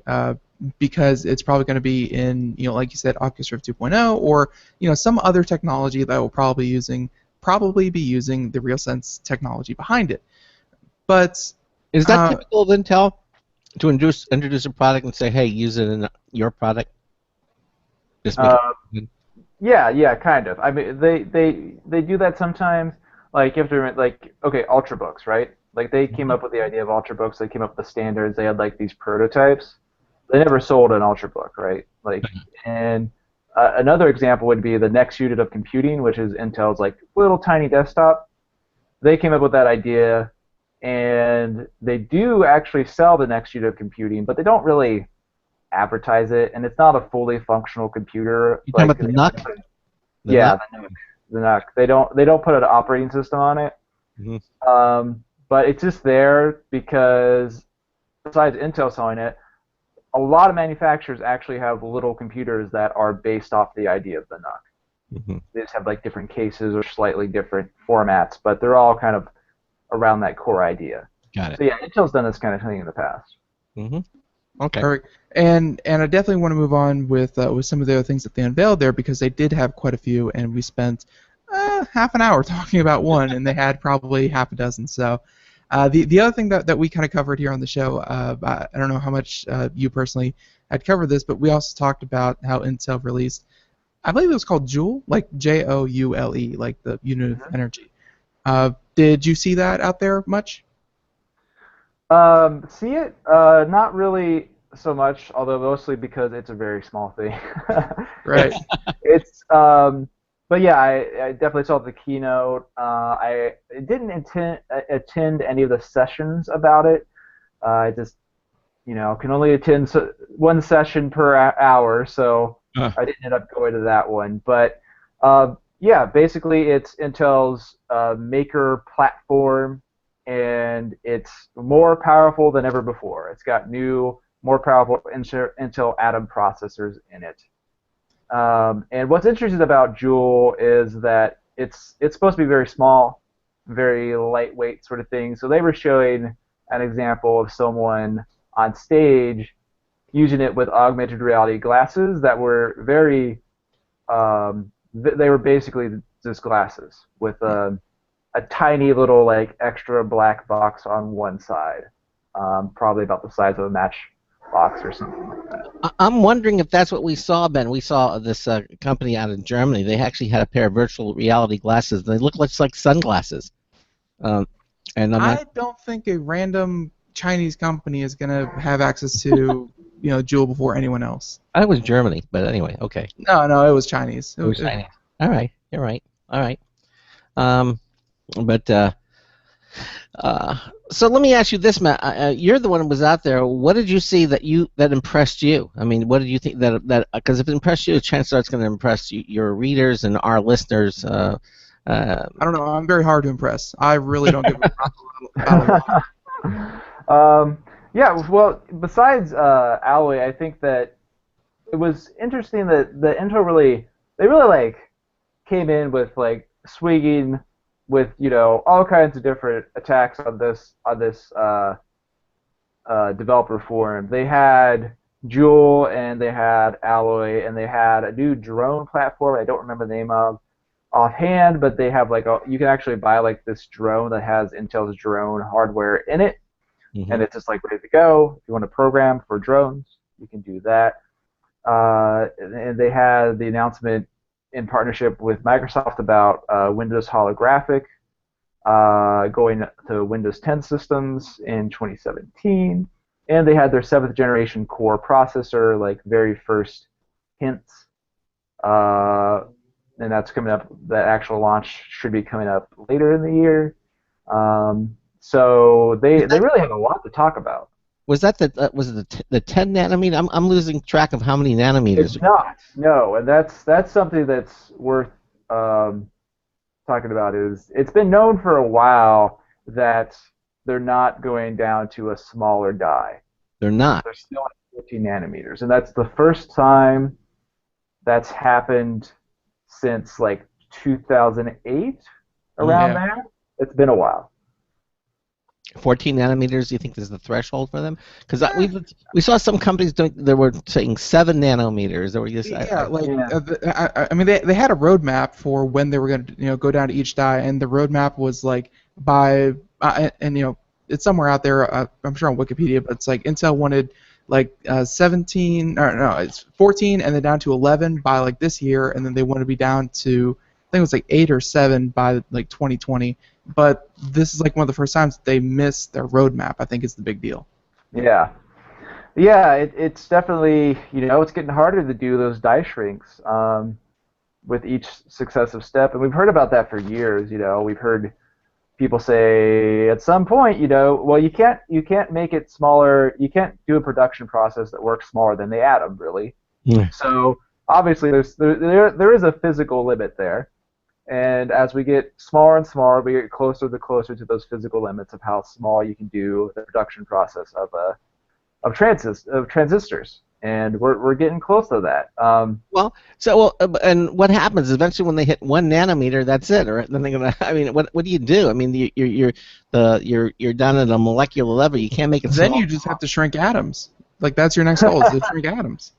because it's probably going to be in, like you said, Oculus Rift 2.0, or some other technology that will probably be using the RealSense technology behind it. But is that typical of Intel to introduce a product and say, hey, use it in your product? Just make it. Yeah, kind of. I mean, they do that sometimes. Like you have to remember, like, okay, Ultrabooks, right? Like they came up with the idea of Ultrabooks. They came up with the standards. They had like these prototypes. They never sold an Ultrabook, right? Like, and another example would be the next unit of computing, which is Intel's like little tiny desktop. They came up with that idea, and they do actually sell the next unit of computing, but they don't really advertise it, and it's not a fully functional computer. You talking about the NUC? Yeah, the NUC. They don't put an operating system on it. Mm-hmm. But it's just there because besides Intel selling it, a lot of manufacturers actually have little computers that are based off the idea of the NUC. Mm-hmm. They just have like different cases or slightly different formats, but they're all kind of around that core idea. Got it. So yeah, Intel's done this kind of thing in the past. Mm-hmm. Okay. Perfect. And I definitely want to move on with some of the other things that they unveiled there, because they did have quite a few, and we spent half an hour talking about one, and they had probably half a dozen. So the other thing that we kind of covered here on the show, I don't know how much you personally had covered this, but we also talked about how Intel released, I believe it was called Joule, like Joule, like the unit of energy. Did you see that out there much? See it? Not really so much, although mostly because it's a very small thing. Right. It's but yeah, I definitely saw the keynote. I didn't attend any of the sessions about it. I just, can only attend one session per hour, so I didn't end up going to that one. But yeah, basically it's Intel's Maker platform, and it's more powerful than ever before. It's got new, more powerful Intel Atom processors in it. And what's interesting about Joule is that it's supposed to be very small, very lightweight sort of thing. So they were showing an example of someone on stage using it with augmented reality glasses that were very, they were basically just glasses with a tiny little like extra black box on one side, probably about the size of a matchbox or something like that. I'm wondering if that's what we saw, Ben. We saw this company out in Germany. They actually had a pair of virtual reality glasses. They look like sunglasses. And I don't think a random Chinese company is going to have access to Joule before anyone else. I think it was Germany, but anyway, okay. No, it was Chinese. It was Chinese. All right, you're right. All right. So let me ask you this, Matt. You're the one who was out there. What did you see that impressed you? I mean, what did you think that because if it impressed you, chances are it's going to impress your readers and our listeners. I don't know. I'm very hard to impress. I really don't give a yeah. Well, besides Alloy, I think that it was interesting that the Intel really like came in with like swinging with all kinds of different attacks on this developer forum. They had Joule and they had Alloy and they had a new drone platform I don't remember the name of offhand, but they have like you can actually buy like this drone that has Intel's drone hardware in it, and it's just like ready to go. If you want to program for drones, you can do that. And they had the announcement in partnership with Microsoft about Windows Holographic going to Windows 10 systems in 2017, and they had their 7th generation Core processor, like very first hints, and that's coming up. That actual launch should be coming up later in the year. So they really have a lot to talk about. Was that the 10 nanometer? I'm losing track of how many nanometers. It's not. No, and that's something that's worth talking about. Is it's been known for a while that they're not going down to a smaller die. They're not. They're still at 14 nanometers, and that's the first time that's happened since like 2008, around there. It's been a while. 14 nanometers, do you think is the threshold for them? Because we saw some companies doing, they were saying 7 nanometers. Or just, I mean, they had a roadmap for when they were going to go down to each die, and the roadmap was like by it's somewhere out there. I'm sure on Wikipedia, but it's like Intel wanted like 17 or no, it's 14 and then down to 11 by like this year, and then they want to be down to I think it was like 8 or 7 by like 2020. But this is like one of the first times that they missed their roadmap. I think is the big deal. Yeah, it's definitely it's getting harder to do those die shrinks with each successive step, and we've heard about that for years. We've heard people say at some point, well, you can't make it smaller. You can't do a production process that works smaller than the atom, really. Yeah. So obviously, there is a physical limit there, and as we get smaller and smaller, we get closer to those physical limits of how small you can do the production process of transistors. And we're getting close to that. And what happens eventually when they hit 1 nanometer? That's it, or then they're gonna. I mean, what do you do? I mean, you're down at a molecular level. You can't make it. Then you just have to shrink atoms. Like that's your next goal is to shrink atoms.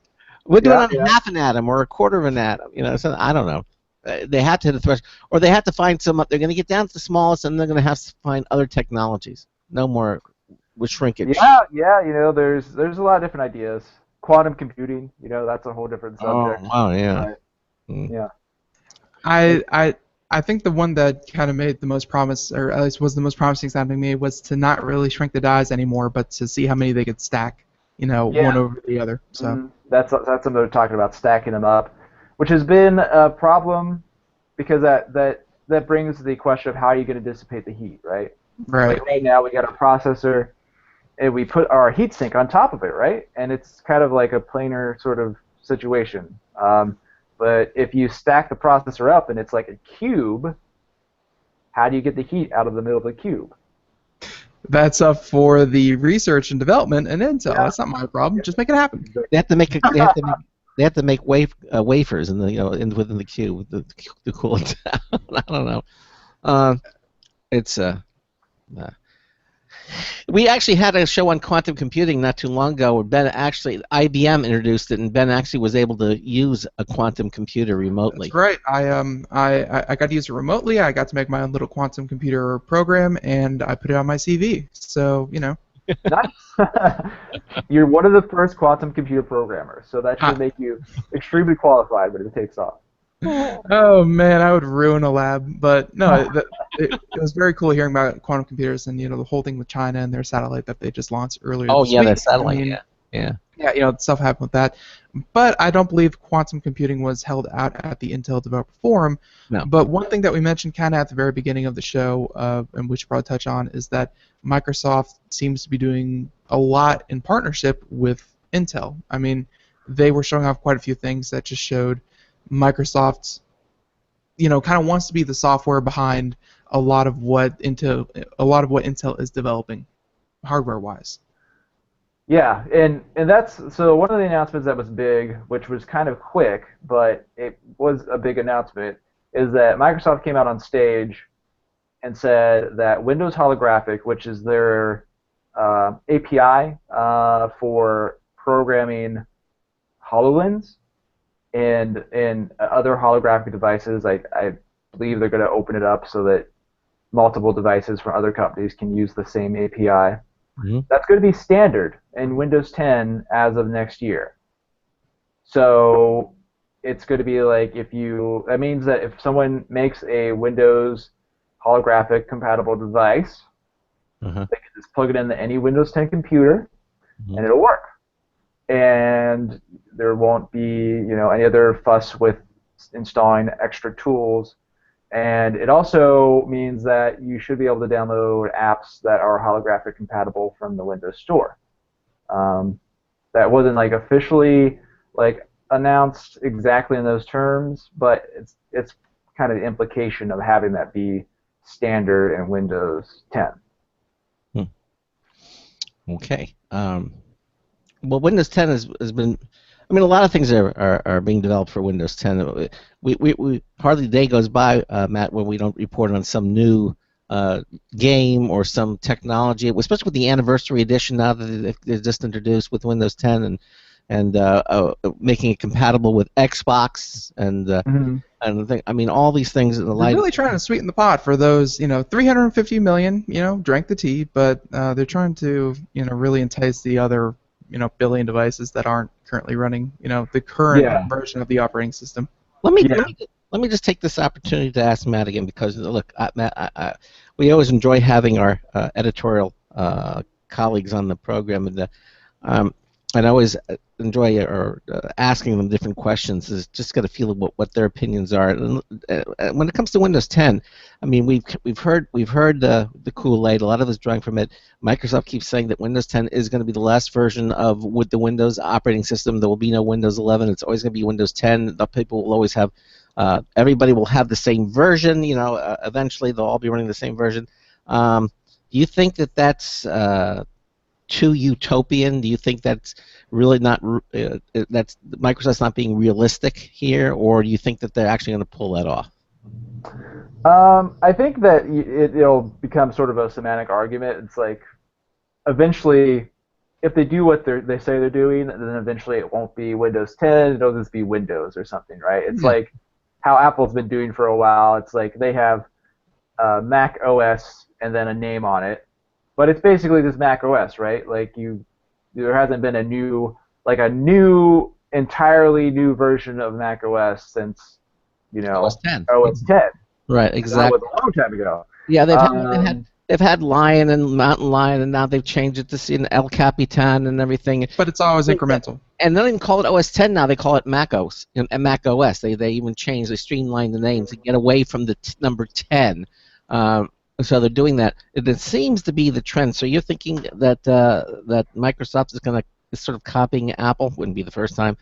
We're doing on half an atom or a quarter of an atom. So I don't know. They have to hit a threshold, or they have to find some. They're going to get down to the smallest, and they're going to have to find other technologies. No more with shrinkage. Yeah. There's a lot of different ideas. Quantum computing, that's a whole different subject. Oh, wow, yeah. Yeah. I think the one that kind of made the most promise, or at least was the most promising sounding to me, was to not really shrink the dies anymore, but to see how many they could stack, one over the other. So that's something they're talking about, stacking them up, which has been a problem because that brings the question of how are you going to dissipate the heat, right? Right. Like right now we got a processor. And we put our heatsink on top of it, right? And it's kind of like a planar sort of situation. But if you stack the processor up and it's like a cube, how do you get the heat out of the middle of the cube? That's up for the research and development and Intel. Yeah. That's not my problem. Just make it happen. They have to make wafers within the cube to cool it down. I don't know. We actually had a show on quantum computing not too long ago where IBM introduced it, and Ben actually was able to use a quantum computer remotely. That's right. I got to use it remotely. I got to make my own little quantum computer program, and I put it on my CV. So, Nice. You're one of the first quantum computer programmers, so that should make you extremely qualified when it takes off. Oh man, I would ruin a lab. But no, it was very cool hearing about quantum computers and the whole thing with China and their satellite that they just launched earlier. Oh this yeah, week. that satellite. Yeah. Stuff happened with that. But I don't believe quantum computing was held out at the Intel Developer Forum. No. But one thing that we mentioned kind of at the very beginning of the show, and we should probably touch on, is that Microsoft seems to be doing a lot in partnership with Intel. I mean, they were showing off quite a few things that just showed Microsoft, kind of wants to be the software behind a lot of what Intel is developing, hardware-wise. Yeah, and that's so one of the announcements that was big, which was kind of quick, but it was a big announcement, is that Microsoft came out on stage and said that Windows Holographic, which is their API for programming HoloLens and other holographic devices, I believe they're going to open it up so that multiple devices from other companies can use the same API. Mm-hmm. That's going to be standard in Windows 10 as of next year. So it's going to be like that means that if someone makes a Windows holographic compatible device, they can just plug it into any Windows 10 computer and it'll work. And there won't be, any other fuss with installing extra tools. And it also means that you should be able to download apps that are holographic compatible from the Windows Store. That wasn't officially announced exactly in those terms, but it's kind of the implication of having that be standard in Windows 10. Okay. Well, Windows 10 has been. I mean, a lot of things are being developed for Windows 10. We hardly a day goes by, Matt, when we don't report on some new game or some technology, especially with the anniversary edition now that they've just introduced with Windows 10 and making it compatible with Xbox and I mean all these things in the They're really trying to sweeten the pot for those, 350 million, drank the tea, but they're trying to, really entice the other, billion devices that aren't currently running, the current version of the operating system. Let me just take this opportunity to ask Matt again, because look, Matt, we always enjoy having our editorial colleagues on the program, and I always enjoy asking them different questions. Is just got a feel of what their opinions are. And when it comes to Windows 10, I mean we've heard the Kool-Aid. A lot of us drank from it. Microsoft keeps saying that Windows 10 is going to be the last version with the Windows operating system. There will be no Windows 11. It's always going to be Windows 10. The people will always have. Everybody will have the same version. Eventually they'll all be running the same version. Do you think that that's too utopian? Do you think that's really not that's Microsoft's not being realistic here, or do you think that they're actually going to pull that off? I think that it'll become sort of a semantic argument. It's like eventually, if they do what they say they're doing, then eventually it won't be Windows 10. It'll just be Windows or something, right? It's like how Apple's been doing for a while. It's like they have Mac OS and then a name on it. But it's basically just Mac OS, right? Like there hasn't been a new, entirely new version of Mac OS since, OS 10. OS 10. Right, exactly. That was a long time ago. Yeah, they've had Lion and Mountain Lion, and now they've changed it to see an El Capitan and everything. But it's always incremental. And they don't even call it OS 10 now. They call it Mac OS. And Mac OS. They even changed. They streamlined the names to get away from the number 10. So they're doing that. It seems to be the trend. So you're thinking that that Microsoft is going to sort of copying Apple? Wouldn't be the first time.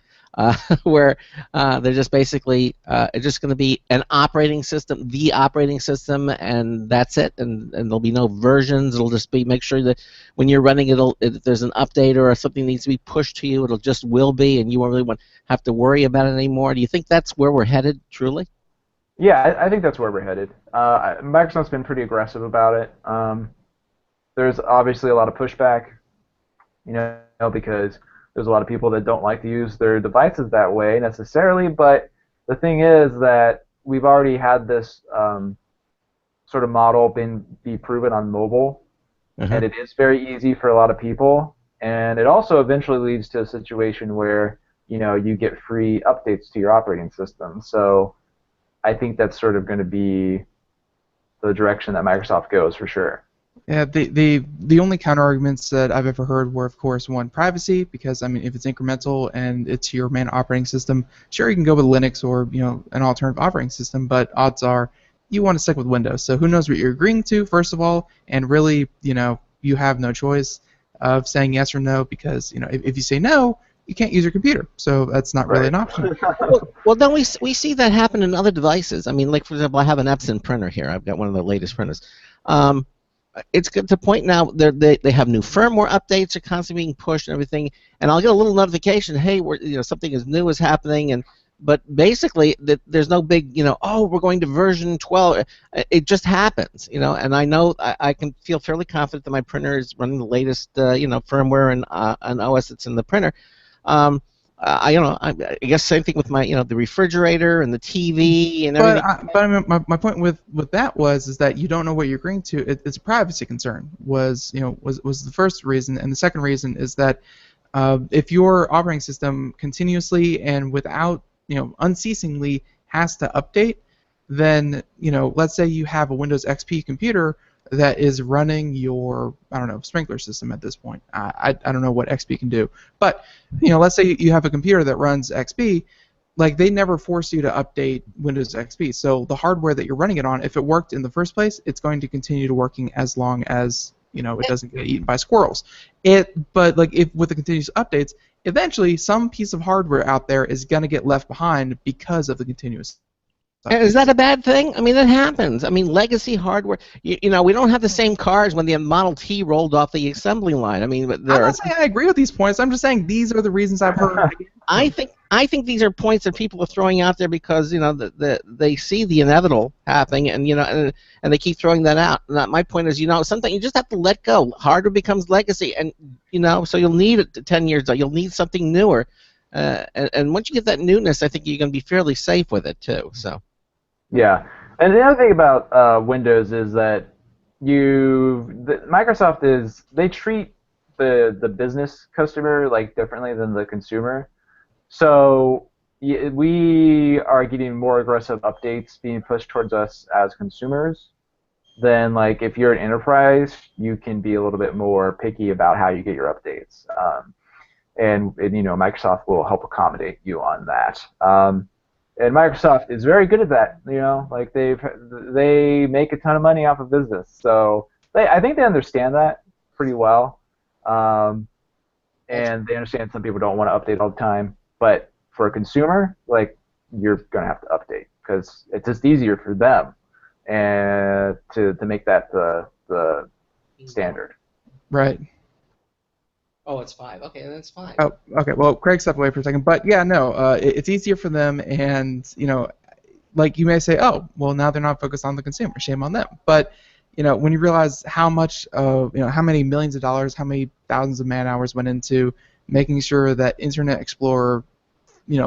Where they're just basically it's just going to be an operating system, the operating system, and that's it. And there'll be no versions. It'll just be make sure that when you're running if there's an update or something needs to be pushed to you, it'll just will be, and you won't really have to worry about it anymore. Do you think that's where we're headed, truly? Yeah, I think that's where we're headed. Microsoft's been pretty aggressive about it. There's obviously a lot of pushback, because there's a lot of people that don't like to use their devices that way necessarily. But the thing is that we've already had this sort of model be proven on mobile, and it is very easy for a lot of people. And it also eventually leads to a situation where you get free updates to your operating system. So I think that's sort of going to be the direction that Microsoft goes for sure. Yeah, the only counter arguments that I've ever heard were, of course, one, privacy, because I mean, if it's incremental and it's your main operating system, sure, you can go with Linux or an alternative operating system, but odds are you want to stick with Windows. So who knows what you're agreeing to, first of all, and really, you have no choice of saying yes or no, because if you say no, you can't use your computer, so that's not really an option. Well, then we see that happen in other devices. I mean, like for example, I have an Epson printer here. I've got one of the latest printers. It's to the point now they have new firmware updates are constantly being pushed and everything, and I'll get a little notification, hey, something is new is happening, but basically there's no big oh, we're going to version 12. It just happens, and I know I can feel fairly confident that my printer is running the latest firmware and OS that's in the printer. I guess same thing with my the refrigerator and the TV and everything. But I mean, my point with that is that you don't know what you're agreeing to. It's a privacy concern was the first reason, and the second reason is that if your operating system continuously and without unceasingly has to update, then let's say you have a Windows XP computer that is running your, I don't know, sprinkler system at this point. I don't know what XP can do. But, let's say you have a computer that runs XP, like they never force you to update Windows XP. So the hardware that you're running it on, if it worked in the first place, it's going to continue to working as long as, it doesn't get eaten by squirrels. But like if with the continuous updates, eventually some piece of hardware out there is going to get left behind because of the continuous And is that a bad thing? I mean, it happens. I mean, legacy hardware. You know, we don't have the same cars when the Model T rolled off the assembly line. I mean, I'm not saying I agree with these points. I'm just saying these are the reasons I've heard. I think these are points that people are throwing out there because they see the inevitable happening, and and they keep throwing that out. And my point is, something you just have to let go. Hardware becomes legacy, and so you'll need it 10 years. You'll need something newer, and once you get that newness, I think you're going to be fairly safe with it too. So. Yeah, and the other thing about Windows is that Microsoft they treat the business customer like differently than the consumer. So we are getting more aggressive updates being pushed towards us as consumers than like if you're an enterprise, you can be a little bit more picky about how you get your updates. And Microsoft will help accommodate you on that. And Microsoft is very good at that. Like they make a ton of money off of business, so I think they understand that pretty well. And they understand some people don't want to update all the time. But for a consumer, like you're gonna have to update because it's just easier for them, and to make that the standard. Right. Oh, it's 5. Okay, then it's 5. Oh, okay. Well, Craig stepped away for a second, but yeah, no, it's easier for them, and like you may say, oh, well, now they're not focused on the consumer. Shame on them. But when you realize how much of how many millions of dollars, how many thousands of man hours went into making sure that Internet Explorer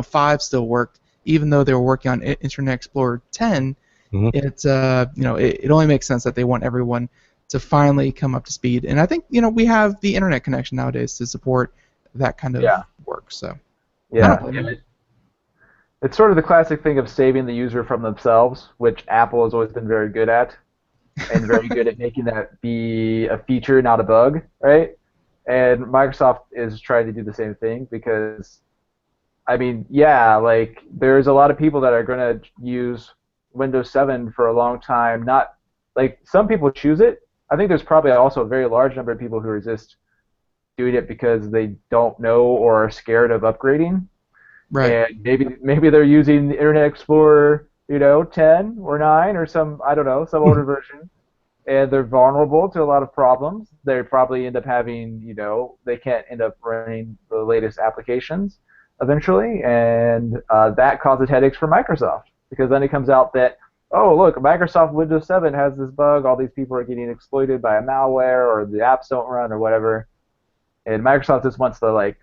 5 still worked, even though they were working on Internet Explorer 10, it's it only makes sense that they want everyone to finally come up to speed. And I think we have the internet connection nowadays to support that kind of work. So it's sort of the classic thing of saving the user from themselves, which Apple has always been very good at, and very good at making that be a feature, not a bug, right? And Microsoft is trying to do the same thing because, I mean, like there's a lot of people that are going to use Windows 7 for a long time. Not like some people choose it. I think there's probably also a very large number of people who resist doing it because they don't know or are scared of upgrading. Right. And maybe they're using Internet Explorer, 10 or 9 or some older version, and they're vulnerable to a lot of problems. They probably end up having, they can't end up running the latest applications eventually, and that causes headaches for Microsoft because then it comes out that, oh, look, Microsoft Windows 7 has this bug. All these people are getting exploited by a malware, or the apps don't run, or whatever. And Microsoft just wants to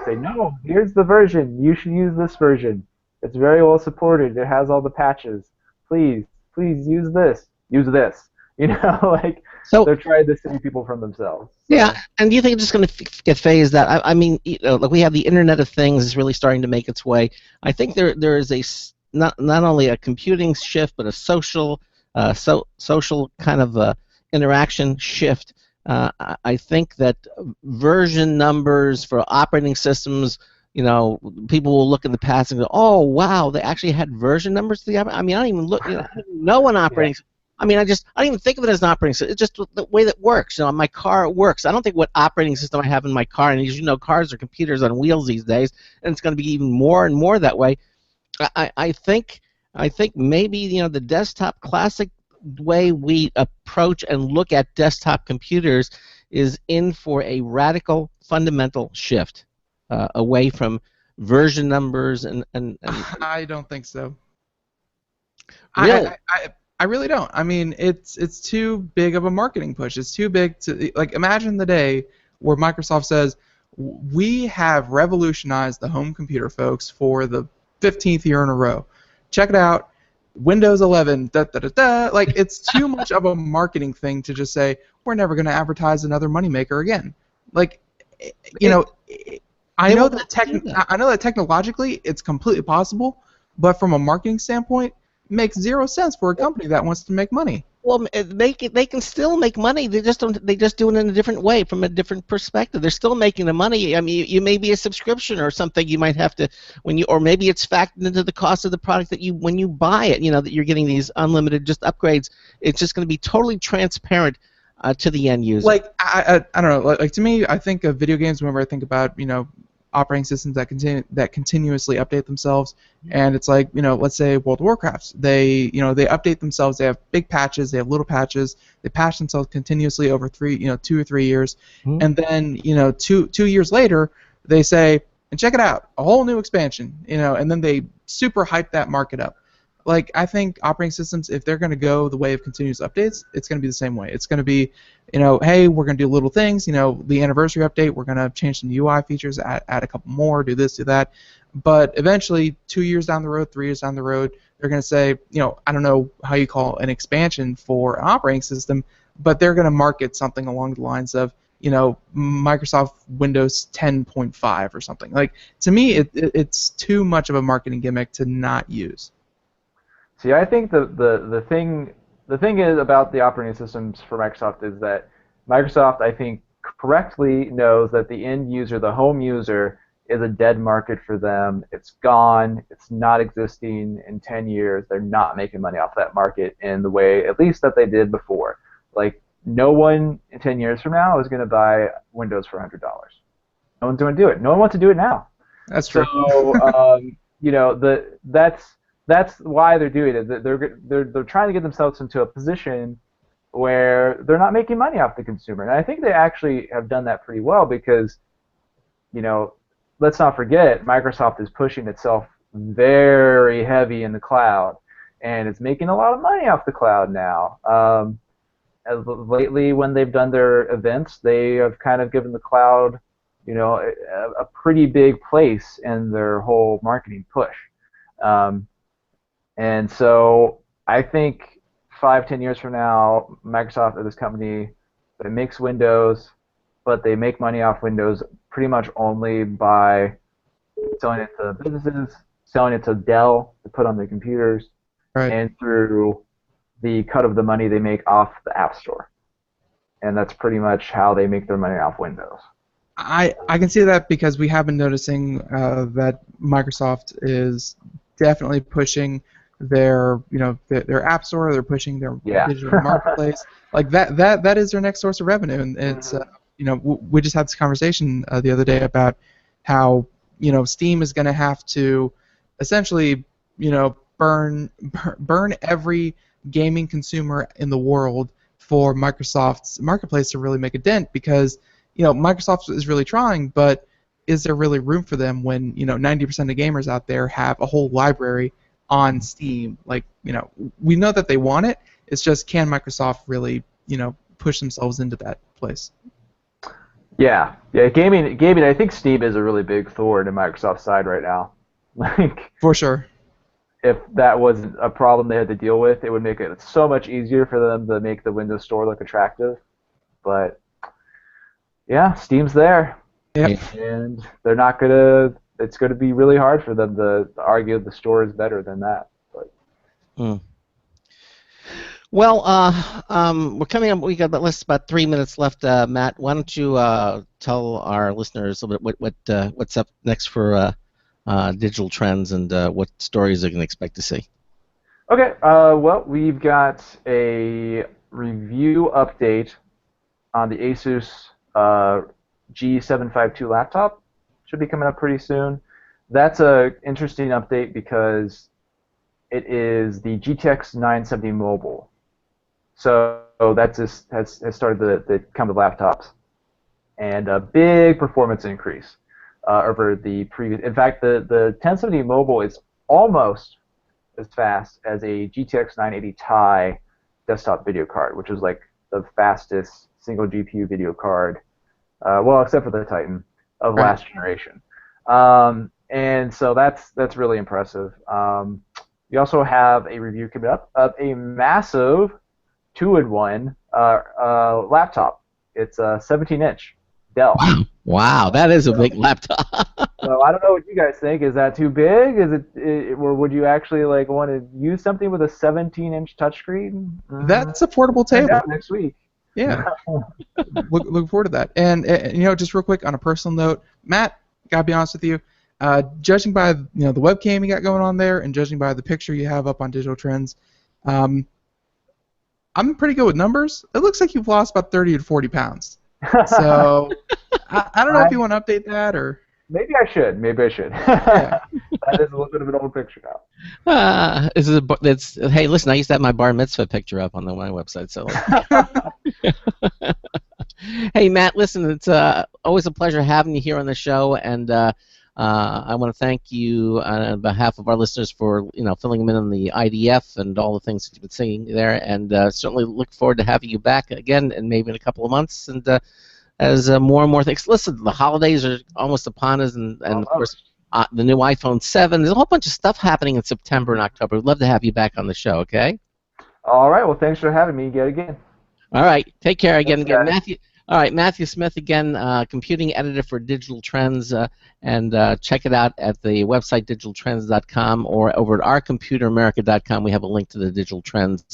say, no, here's the version. You should use this version. It's very well supported. It has all the patches. Please use this. Use this. So they're trying to save people from themselves. So. Yeah, and do you think it's just going to get phased out? I mean, like we have the Internet of Things is really starting to make its way. I think there is a not only a computing shift, but a social kind of interaction shift. I think that version numbers for operating systems, people will look in the past and go, oh wow, they actually had version numbers to the I mean, I don't even look, I didn't know an operating. I mean, I don't even think of it as an operating system. It's just the way that works. My car works. I don't think what operating system I have in my car, and as you know, cars are computers on wheels these days, and it's going to be even more and more that way. I think maybe the desktop classic way we approach and look at desktop computers is in for a radical fundamental shift away from version numbers and I don't think so. Really? I really don't. I mean, it's too big of a marketing push. It's too big to imagine the day where Microsoft says we have revolutionized the home computer, folks, for the 15th year in a row. Check it out. Windows 11, it's too much of a marketing thing to just say we're never going to advertise another moneymaker again. I know that technologically it's completely possible, but from a marketing standpoint, it makes zero sense for a company that wants to make money. Well, they can still make money. They just don't. They just do it in a different way, from a different perspective. They're still making the money. I mean, you may be a subscription or something. You might have to or maybe it's factored into the cost of the product that when you buy it. That you're getting these unlimited just upgrades. It's just going to be totally transparent to the end user. I don't know. To me, I think of video games whenever I think about operating systems that continuously update themselves, and it's like, let's say World of Warcraft. They update themselves. They have big patches. They have little patches. They patch themselves continuously over 2 or 3 years, and then 2 years later they say, and check it out, a whole new expansion, and then they super hype that market up. Like, I think operating systems, if they're going to go the way of continuous updates, it's going to be the same way. It's going to be, hey, we're going to do little things. The anniversary update, we're going to change some UI features, add a couple more, do this, do that. But eventually, 2 years down the road, 3 years down the road, they're going to say, I don't know how you call an expansion for an operating system, but they're going to market something along the lines of, Microsoft Windows 10.5 or something. Like, to me, it's too much of a marketing gimmick to not use. See, I think the thing is about the operating systems for Microsoft is that Microsoft, I think, correctly knows that the end user, the home user, is a dead market for them. It's gone. It's not existing in 10 years. They're not making money off that market in the way, at least, that they did before. Like, no one in 10 years from now is going to buy Windows for $100. No one's going to do it. No one wants to do it now. That's true. So, that's why they're doing it. They're trying to get themselves into a position where they're not making money off the consumer. And I think they actually have done that pretty well because, let's not forget, Microsoft is pushing itself very heavy in the cloud, and it's making a lot of money off the cloud now. Lately, when they've done their events, they have kind of given the cloud, a pretty big place in their whole marketing push. And so I think 5-10 years from now, Microsoft is this company that makes Windows, but they make money off Windows pretty much only by selling it to businesses, selling it to Dell to put on their computers, right, and through the cut of the money they make off the App Store. And that's pretty much how they make their money off Windows. I can see that because we have been noticing that Microsoft is definitely pushing their App Store. They're pushing their digital marketplace. Like that is their next source of revenue. And it's we just had this conversation the other day about how Steam is going to have to essentially burn every gaming consumer in the world for Microsoft's marketplace to really make a dent, because Microsoft is really trying, but is there really room for them when 90% of gamers out there have a whole library on Steam? Like, we know that they want it. It's just, can Microsoft really push themselves into that place? Yeah, gaming. I think Steam is a really big thorn in Microsoft's side right now. Like, for sure. If that wasn't a problem they had to deal with, it would make it so much easier for them to make the Windows Store look attractive. But yeah, Steam's there. Yep. And they're not gonna. It's going to be really hard for them to argue the store is better than that. But. Well, we're coming up. We got about 3 minutes left. Matt, why don't you tell our listeners a little bit what's up next for Digital Trends and what stories they can expect to see? Okay. Well, we've got a review update on the Asus G752 laptop. Should be coming up pretty soon. That's an interesting update because it is the GTX 970 Mobile. So that just has started the come to laptops, and a big performance increase over the previous. In fact, the 1070 Mobile is almost as fast as a GTX 980 Ti desktop video card, which is like the fastest single GPU video card, well, except for the Titan of last generation. And so that's really impressive. We also have a review coming up of a massive 2-in-1 laptop. It's a 17-inch Dell. Wow, that is a big laptop. So I don't know what you guys think. Is that too big? Is it, or would you actually like want to use something with a 17-inch touchscreen? That's a portable table. Next week. Yeah. Look forward to that. And just real quick on a personal note, Matt, gotta be honest with you, judging by the webcam you got going on there, and judging by the picture you have up on Digital Trends, I'm pretty good with numbers. It looks like you've lost about 30 to 40 pounds. So I don't know if you want to update that or. Maybe I should. That is a little bit of an old picture now. Hey, listen, I used to have my bar mitzvah picture up on my website. So, hey, Matt, listen, it's always a pleasure having you here on the show, and I want to thank you on behalf of our listeners for filling them in on the IDF and all the things that you've been saying there, and certainly look forward to having you back again, and maybe in a couple of months, and as more and more things. Listen, the holidays are almost upon us, and of course, the new iPhone 7. There's a whole bunch of stuff happening in September and October. We'd love to have you back on the show, okay? All right. Well, thanks for having me yet again. All right. Take care again. Thanks, guys. Matthew. All right, Matthew Smith again, computing editor for Digital Trends, and check it out at the website digitaltrends.com or over at ourcomputeramerica.com. We have a link to the Digital Trends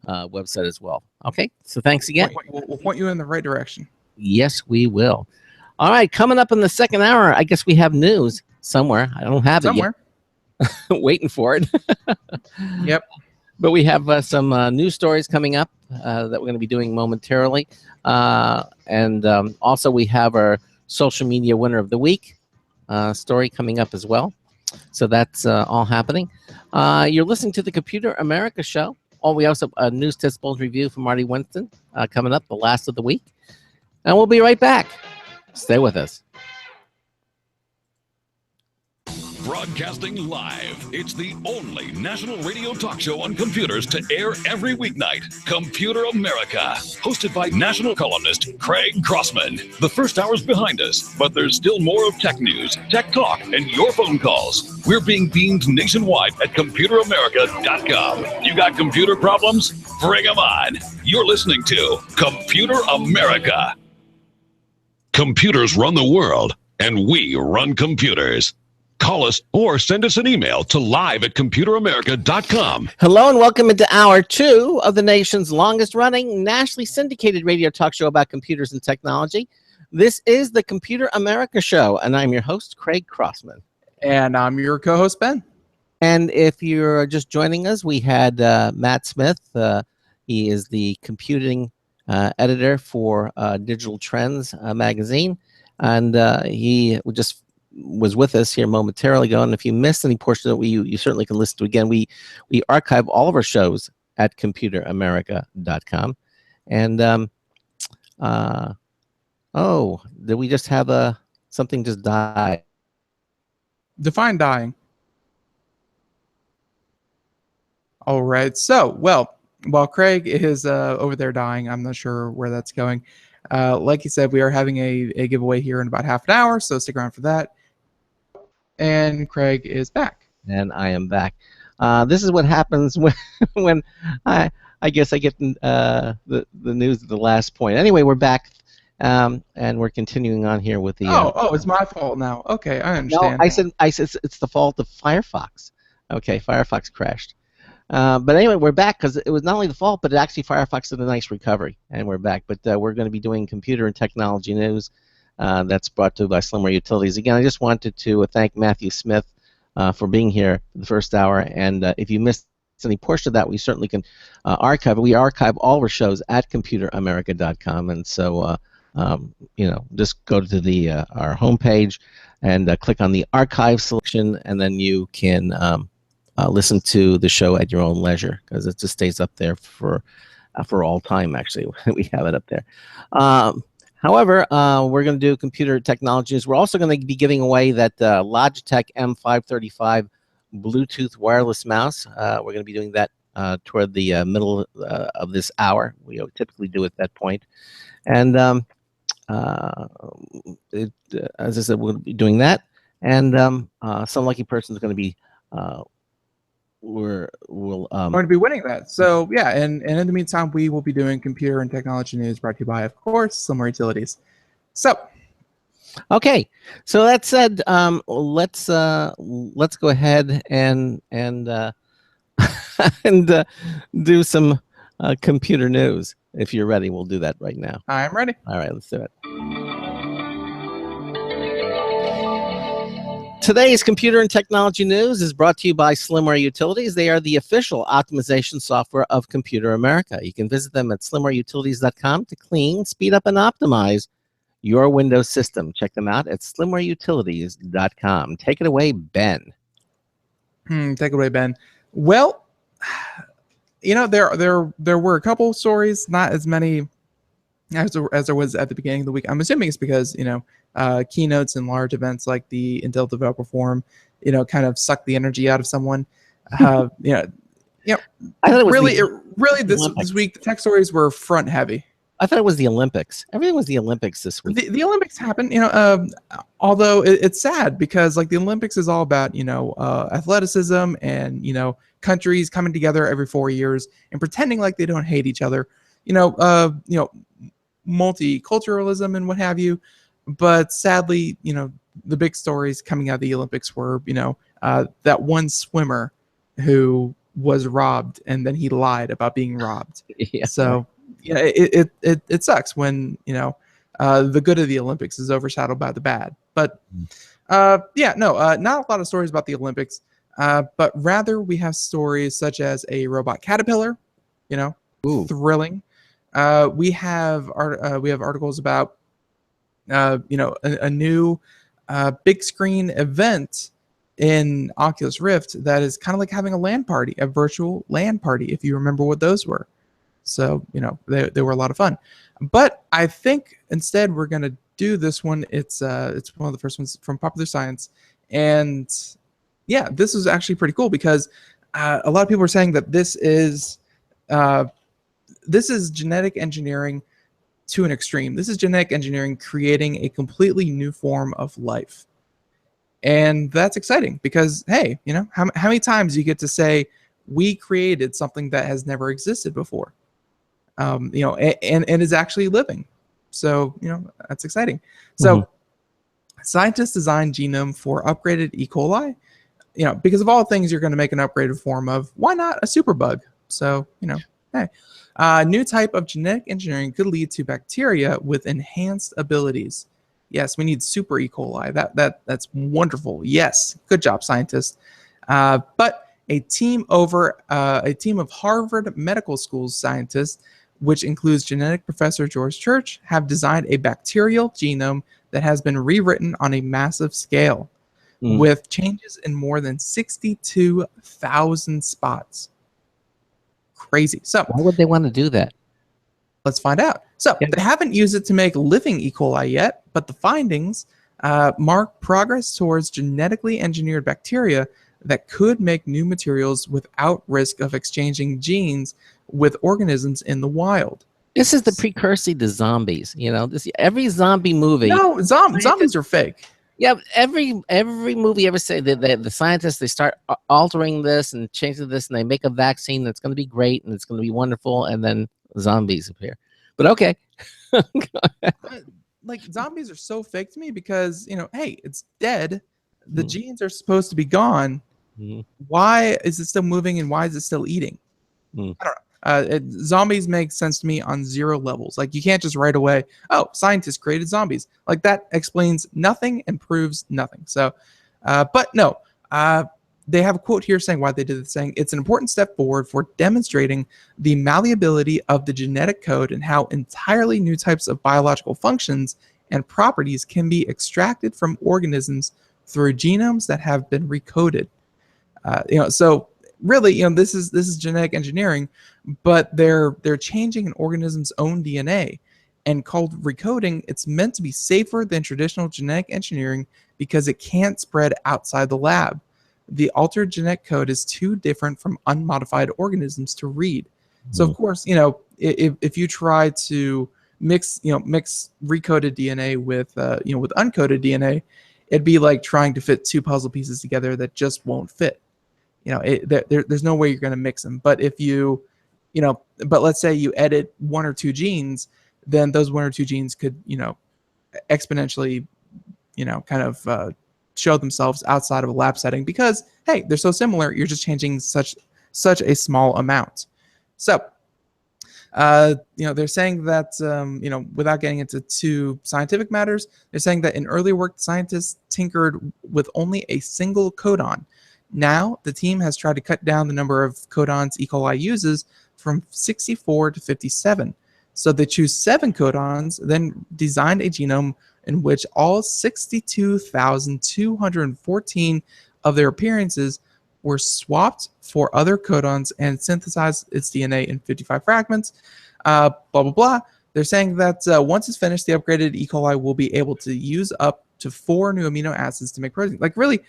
website as well. Okay, so thanks again. We'll point you in the right direction. Yes, we will. All right, coming up in the second hour, I guess we have news somewhere. I don't have it yet. Waiting for it. Yep. But we have some news stories coming up that we're going to be doing momentarily. And also we have our social media winner of the week story coming up as well. So that's all happening. You're listening to the Computer America Show. Oh, we also have a news test bulletin review from Marty Winston coming up, the last of the week. And we'll be right back. Stay with us. Broadcasting live, it's the only national radio talk show on computers to air every weeknight. Computer America, hosted by national columnist Craig Crossman. The first hour's behind us, but there's still more of tech news, tech talk, and your phone calls. We're being beamed nationwide at ComputerAmerica.com. You got computer problems? Bring them on. You're listening to Computer America. Computers run the world, and we run computers. Call us or send us an email to live@computeramerica.com. Hello and welcome into Hour 2 of the nation's longest-running, nationally syndicated radio talk show about computers and technology. This is the Computer America Show, and I'm your host, Craig Crossman. And I'm your co-host, Ben. And if you're just joining us, we had Matt Smith. He is the computing editor for Digital Trends magazine, and he just was with us here momentarily ago. And if you missed any portion of it, you certainly can listen to it again. We archive all of our shows at ComputerAmerica.com. And oh, did we just have something just die? Define dying. All right. So, well, while Craig is over there dying, I'm not sure where that's going. Like he said, we are having a giveaway here in about half an hour, so stick around for that. And Craig is back. And I am back. This is what happens when I guess I get the news at the last point. Anyway, we're back, and we're continuing on here with the. Oh, it's my fault now. Okay, I understand. No, I said it's the fault of Firefox. Okay, Firefox crashed. But anyway, we're back because it was not only the fault, but actually Firefox did a nice recovery, and we're back. But we're going to be doing computer and technology news. That's brought to you by Slimware Utilities. Again, I just wanted to thank Matthew Smith for being here for the first hour. And if you missed any portion of that, we certainly can archive it. We archive all of our shows at ComputerAmerica.com. And so, just go to our homepage and click on the archive selection, and then you can listen to the show at your own leisure, because it just stays up there for all time. Actually, we have it up there. However, we're going to do computer technologies. We're also going to be giving away that Logitech M535 Bluetooth wireless mouse. We're going to be doing that toward the middle of this hour. We typically do at that point. And as I said, we'll be doing that. And some lucky person is going to be going to be winning that. So yeah, and in the meantime, we will be doing computer and technology news brought to you by, of course, Slimware Utilities. So okay, so that said, let's go ahead and and do some computer news. If you're ready, we'll do that right now. I'm ready. All right, let's do it. Today's computer and technology news is brought to you by Slimware Utilities. They are the official optimization software of Computer America. You can visit them at slimwareutilities.com to clean, speed up, and optimize your Windows system. Check them out at slimwareutilities.com. Take it away, Ben. Take it away, Ben. Well, there were a couple stories, not as many as there was at the beginning of the week. I'm assuming it's because keynotes and large events like the Intel Developer Forum, kind of suck the energy out of someone. I thought it was really this week the tech stories were front heavy. I thought it was the Olympics. Everything was the Olympics this week. The Olympics happen, although it's sad because like the Olympics is all about athleticism and countries coming together every 4 years and pretending like they don't hate each other. Multiculturalism and what have you. But sadly, the big stories coming out of the Olympics were, that one swimmer who was robbed and then he lied about being robbed. Yeah. So, it sucks when, the good of the Olympics is overshadowed by the bad. But, not a lot of stories about the Olympics, but rather we have stories such as a robot caterpillar, Ooh. thrilling. We have articles about a new big screen event in Oculus Rift that is kind of like having a LAN party, a virtual LAN party, if you remember what those were. So they were a lot of fun. But I think instead we're gonna do this one. It's one of the first ones from Popular Science, and this is actually pretty cool because a lot of people are saying that this is genetic engineering to an extreme. This is genetic engineering creating a completely new form of life. And that's exciting because, hey, how many times you get to say, we created something that has never existed before, and is actually living. So, that's exciting. So scientists designed genome for upgraded E. coli, because of all things you're going to make an upgraded form of, why not a superbug? So, hey. New type of genetic engineering could lead to bacteria with enhanced abilities. Yes, we need super E. coli. That's wonderful. Yes, good job, scientists. But a team of Harvard Medical School scientists, which includes genetic professor George Church, have designed a bacterial genome that has been rewritten on a massive scale, with changes in more than 62,000 spots. Crazy. So why would they want to do that? Let's find out. So they haven't used it to make living E. coli yet, but the findings mark progress towards genetically engineered bacteria that could make new materials without risk of exchanging genes with organisms in the wild. This is the precursor to zombies. Every zombie movie. No, zombies are fake. Yeah, every movie ever say that the scientists, they start altering this and changing this, and they make a vaccine that's going to be great and it's going to be wonderful, and then zombies appear. But okay. Like zombies are so fake to me because hey, it's dead. The genes are supposed to be gone. Why is it still moving and why is it still eating? I don't know. Zombies make sense to me on 0 levels. Like you can't just right away, scientists created zombies. Like that explains nothing and proves nothing. So, but no, they have a quote here saying why they did this, saying it's an important step forward for demonstrating the malleability of the genetic code and how entirely new types of biological functions and properties can be extracted from organisms through genomes that have been recoded. So really, this is genetic engineering, but they're changing an organism's own DNA, and called recoding. It's meant to be safer than traditional genetic engineering because it can't spread outside the lab. The altered genetic code is too different from unmodified organisms to read. So of course, if you try to mix recoded DNA with with uncoded DNA, it'd be like trying to fit 2 puzzle pieces together that just won't fit. There's no way you're going to mix them. But if but let's say you edit 1 or 2 genes, then those 1 or 2 genes could, exponentially, kind of show themselves outside of a lab setting because, hey, they're so similar. You're just changing such a small amount. So, they're saying that, without getting into too scientific matters, they're saying that in early work, scientists tinkered with only a single codon. Now, the team has tried to cut down the number of codons E. coli uses from 64 to 57. So they choose 7 codons, then designed a genome in which all 62,214 of their appearances were swapped for other codons and synthesized its DNA in 55 fragments. Blah, blah, blah. They're saying that once it's finished, the upgraded E. coli will be able to use up to 4 new amino acids to make protein. Like, really,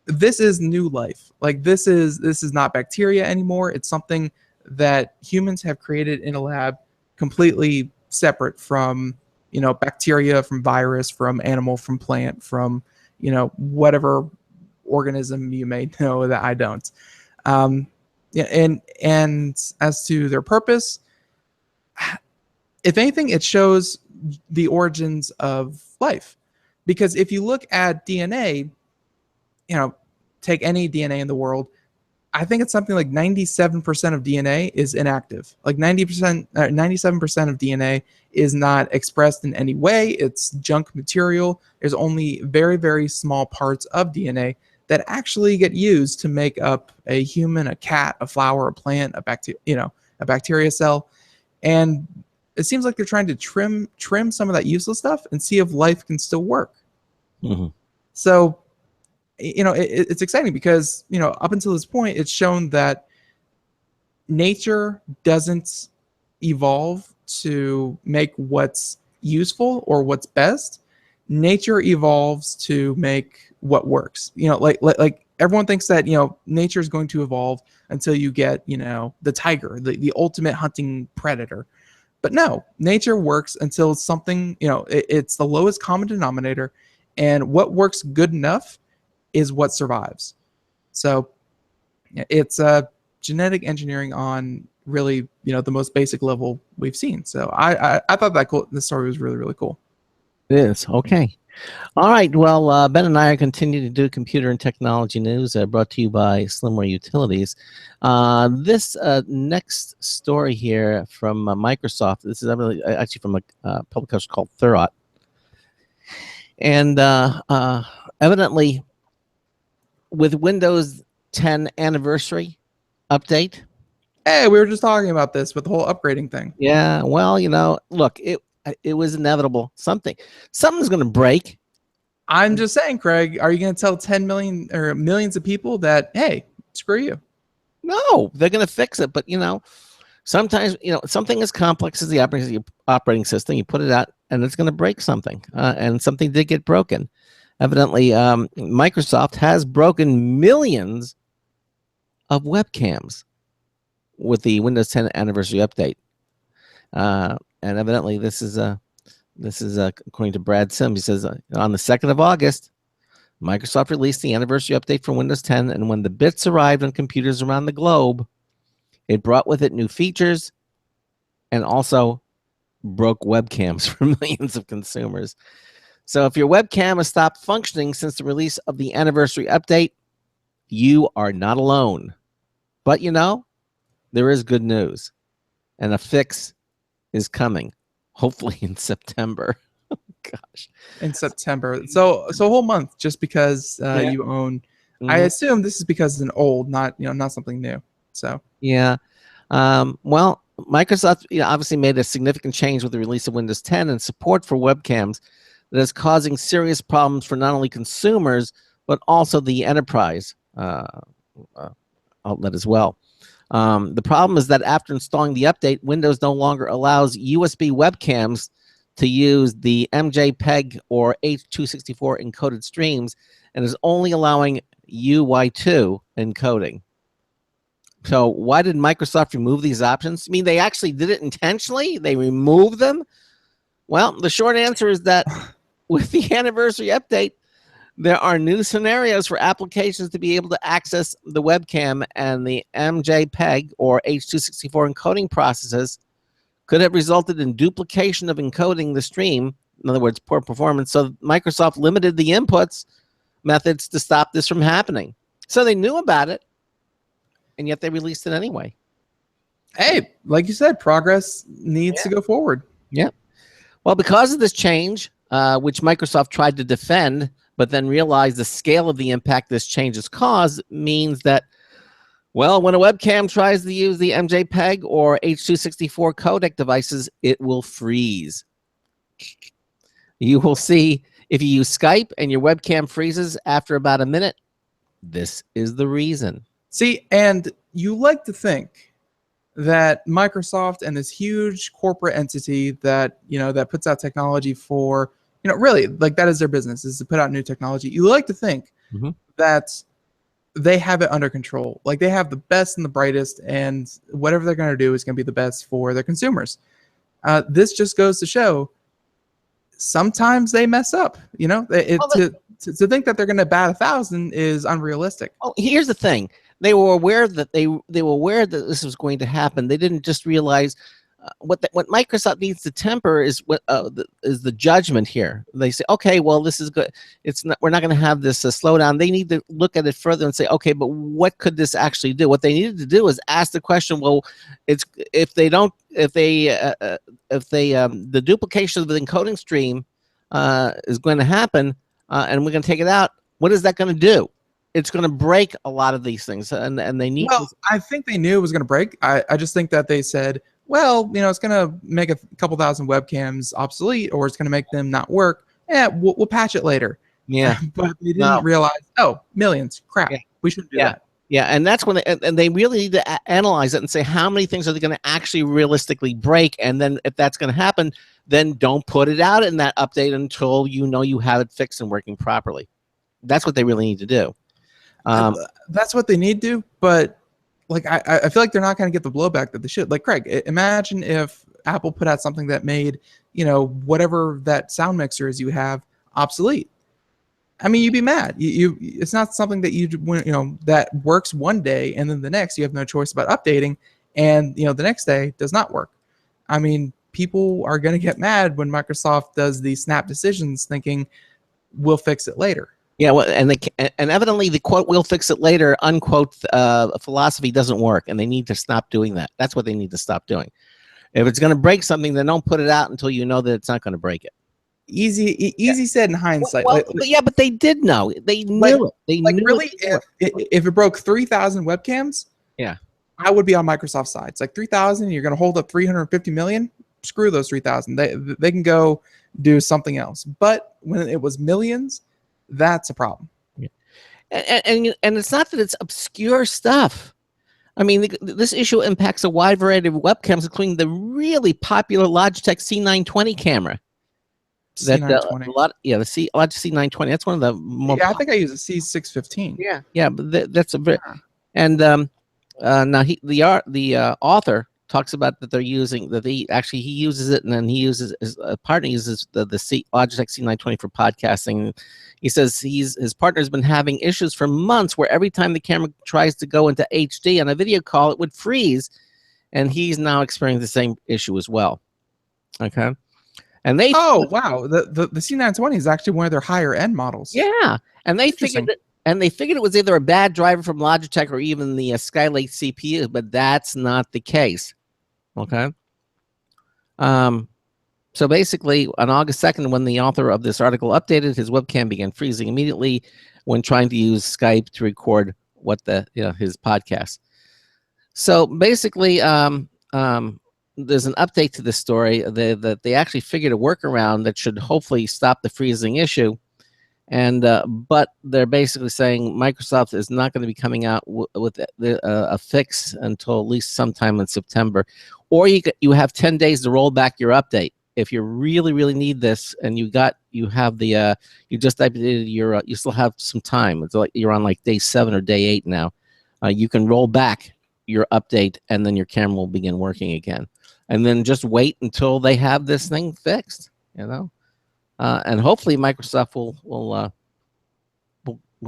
this is new life. Like, this is not bacteria anymore. It's something that humans have created in a lab, completely separate from, bacteria, from virus, from animal, from plant, from, whatever organism you may know that I don't. And as to their purpose, if anything, it shows the origins of life. Because if you look at DNA, take any DNA in the world, I think it's something like 97% of DNA is inactive. Like 97% of DNA is not expressed in any way. It's junk material. There's only very, very small parts of DNA that actually get used to make up a human, a cat, a flower, a plant, a bacteria cell. And it seems like they're trying to trim some of that useless stuff and see if life can still work. Mm-hmm. So, it's exciting because, up until this point, it's shown that nature doesn't evolve to make what's useful or what's best. Nature evolves to make what works. Like everyone thinks that, nature is going to evolve until you get, the tiger, the ultimate hunting predator. But no, nature works until something, it's the lowest common denominator, and what works good enough is what survives. So it's genetic engineering on really, the most basic level we've seen. So I thought this story was really, really cool. It is. Okay. All right. Well, Ben and I are continuing to do computer and technology news brought to you by Slimware Utilities. This next story here from Microsoft, this is actually from a publication called Thurrott. And evidently, with Windows 10 anniversary update. Hey, we were just talking about this with the whole upgrading thing. Yeah, well, look, it was inevitable. Something's going to break. I'm just saying, Craig, are you going to tell 10 million or millions of people that, hey, screw you? No, they're going to fix it. But, sometimes, something as complex as the operating system, you put it out and it's going to break something. And something did get broken. Evidently, Microsoft has broken millions of webcams with the Windows 10 anniversary update. And evidently, this is according to Brad Sims. He says, on the 2nd of August, Microsoft released the anniversary update for Windows 10, and when the bits arrived on computers around the globe, it brought with it new features and also broke webcams for millions of consumers. So if your webcam has stopped functioning since the release of the anniversary update, you are not alone. But there is good news, and a fix is coming, hopefully in September. Gosh, in September. So a whole month just because you own. Mm-hmm. I assume this is because it's an old, not something new. So yeah, well, Microsoft obviously made a significant change with the release of Windows 10 and support for webcams that is causing serious problems for not only consumers but also the enterprise outlet as well. The problem is that after installing the update, Windows no longer allows USB webcams to use the MJPEG or H.264 encoded streams and is only allowing UY2 encoding. So why did Microsoft remove these options? I mean, they actually did it intentionally? They removed them? Well, the short answer is that with the anniversary update, there are new scenarios for applications to be able to access the webcam, and the MJPEG or H.264 encoding processes could have resulted in duplication of encoding the stream, in other words, poor performance. So Microsoft limited the inputs methods to stop this from happening. So they knew about it, and yet they released it anyway. Hey, like you said, progress needs to go forward. Yeah. Well, because of this change, which Microsoft tried to defend, but then realized the scale of the impact this change has caused, means that Well, when a webcam tries to use the MJPEG or H.264 codec devices, it will freeze. You will see if you use Skype and your webcam freezes after about a minute, this is the reason. See, and you like to think that Microsoft and this huge corporate entity that, that puts out technology for, really, like, that is their business, is to put out new technology. You like to think that they have it under control. Like, they have the best and the brightest, and whatever they're going to do is going to be the best for their consumers. This just goes to show sometimes they mess up. To think that they're going to bat 1,000 is unrealistic. Oh, here's the thing: they were aware that they were aware that this was going to happen. They didn't just realize what Microsoft needs to temper is the judgment here. They say, okay, well, this is good. We're not going to have this slowdown. They need to look at it further and say, okay, but what could this actually do? What they needed to do is ask the question. Well, the duplication of the encoding stream is going to happen, and we're going to take it out. What is that going to do? It's going to break a lot of these things, and they need. Well, I think they knew it was going to break. I just think that they said, well, it's going to make a couple thousand webcams obsolete, or it's going to make them not work. Yeah, we'll patch it later. Yeah, but they didn't realize. Oh, millions! Crap, we shouldn't do that. Yeah, and that's when they really need to analyze it and say how many things are they going to actually realistically break, and then if that's going to happen, then don't put it out in that update until you have it fixed and working properly. That's what they really need to do. That's what they need to do, but like I feel like they're not going to get the blowback that they should. Like, Craig, imagine if Apple put out something that made whatever that sound mixer is you have obsolete. I mean, you'd be mad. It's not something that that works one day and then the next you have no choice about updating, and the next day does not work. I mean, people are going to get mad when Microsoft does these snap decisions, thinking we'll fix it later. Yeah, well, and evidently the quote "we'll fix it later" unquote philosophy doesn't work, and they need to stop doing that. That's what they need to stop doing. If it's going to break something, then don't put it out until you know that it's not going to break it. Easy said in hindsight. Well, but they did know. They knew it. They knew really, if it broke 3,000 webcams, yeah, I would be on Microsoft's side. It's like 3,000. You're going to hold up 350 million. Screw those 3,000. They can go do something else. But when it was millions, that's a problem. Yeah. And it's not that it's obscure stuff. I mean, this issue impacts a wide variety of webcams, including the really popular Logitech C920 camera. C920. The Logitech C920. That's one of the more. Yeah, I think I use a C615. Yeah, but that's a very. And now the author talks about that they're using that he uses it, and then he uses his partner uses the Logitech C920 for podcasting. He says his partner's been having issues for months where every time the camera tries to go into HD on a video call, it would freeze, and he's now experiencing the same issue as well. Okay, and they wow, the C920 is actually one of their higher end models. Yeah, and they figured it was either a bad driver from Logitech or even the Skylake CPU, but that's not the case. Okay. So basically, on August 2nd, when the author of this article updated, his webcam began freezing immediately when trying to use Skype to record his podcast. So basically, there's an update to this story that they actually figured a workaround that should hopefully stop the freezing issue. And but they're basically saying Microsoft is not going to be coming out with a fix until at least sometime in September, or you have 10 days to roll back your update if you really need this, and you have the you just updated your you still have some time. It's like you're on like day 7 or day 8 now. You can roll back your update, and then your camera will begin working again, and then just wait until they have this thing fixed. And hopefully Microsoft will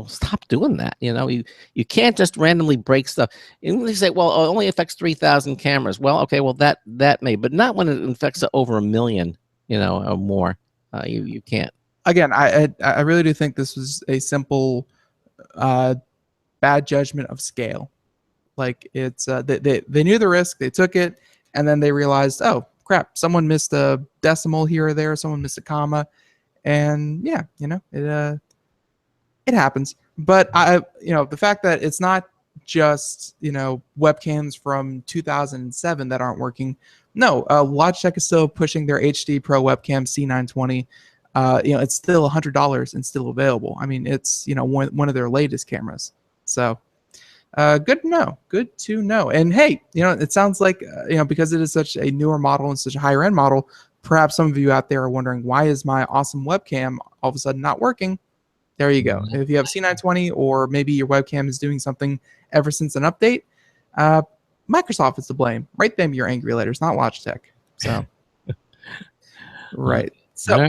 stop doing that. You can't just randomly break stuff. And they say, well, it only affects 3,000 cameras. Well, okay, well that may, but not when it affects over 1 million, or more. You can't. Again, I really do think this was a simple bad judgment of scale. Like, it's they knew the risk, they took it, and then they realized, oh crap, someone missed a decimal here or there, someone missed a comma, and it happens. But the fact that it's not just webcams from 2007 that aren't working. No, Logitech is still pushing their HD Pro webcam C920. It's still $100 and still available. I mean, it's one of their latest cameras. So good to know. Good to know. And hey, it sounds like because it is such a newer model and such a higher end model, perhaps some of you out there are wondering, why is my awesome webcam all of a sudden not working? There you go. If you have C920, or maybe your webcam is doing something ever since an update, Microsoft is to blame. Write them your angry letters, not Logitech. So, right. So,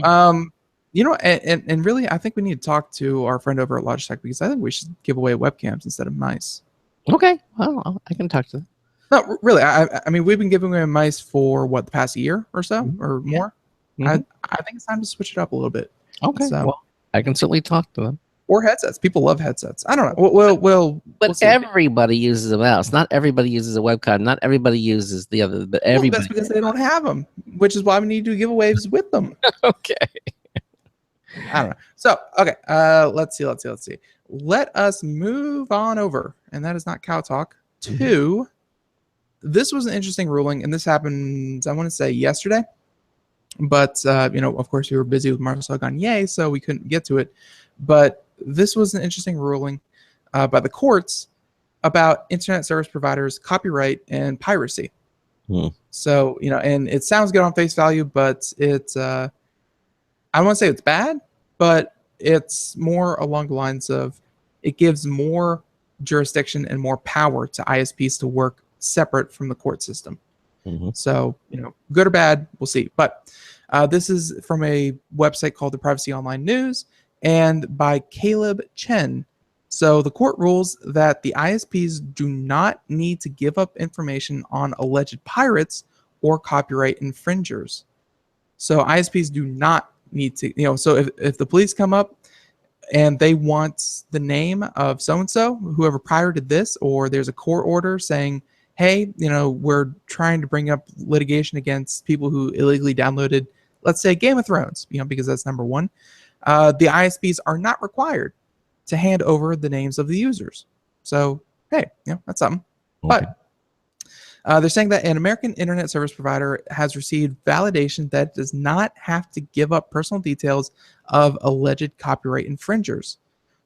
and really, I think we need to talk to our friend over at Logitech, because I think we should give away webcams instead of mice. Okay. Well, I can talk to them. No, really. I mean, we've been giving away mice for the past year or so, or more. Mhm. I think it's time to switch it up a little bit. Okay. So, Well, I can certainly talk to them. or headsets. People love headsets. I don't know. We'll see. Everybody uses a mouse. Not everybody uses a webcam. Not everybody uses the other. But everybody. That's because they don't have them, which is why we need to do giveaways with them. Okay. I don't know. So, okay. Let's see. Let us move on over, and that is not cow talk, to this was an interesting ruling, and this happened, I want to say, yesterday. But, of course, we were busy with Marcel Gagne, so we couldn't get to it. But this was an interesting ruling by the courts about internet service providers' copyright and piracy. So, and it sounds good on face value, but it's, I don't want to say it's bad, but it's more along the lines of it gives more jurisdiction and more power to ISPs to work separate from the court system. So, good or bad, we'll see. But this is from a website called the Privacy Online News and by Caleb Chen. So the court rules that the ISPs do not need to give up information on alleged pirates or copyright infringers. So ISPs do not need to, so if the police come up and they want the name of so-and-so, whoever pirated this, or there's a court order saying, hey, we're trying to bring up litigation against people who illegally downloaded, let's say, Game of Thrones, because that's number one. The ISPs are not required to hand over the names of the users. So, hey, that's something. Okay. But they're saying that an American internet service provider has received validation that does not have to give up personal details of alleged copyright infringers.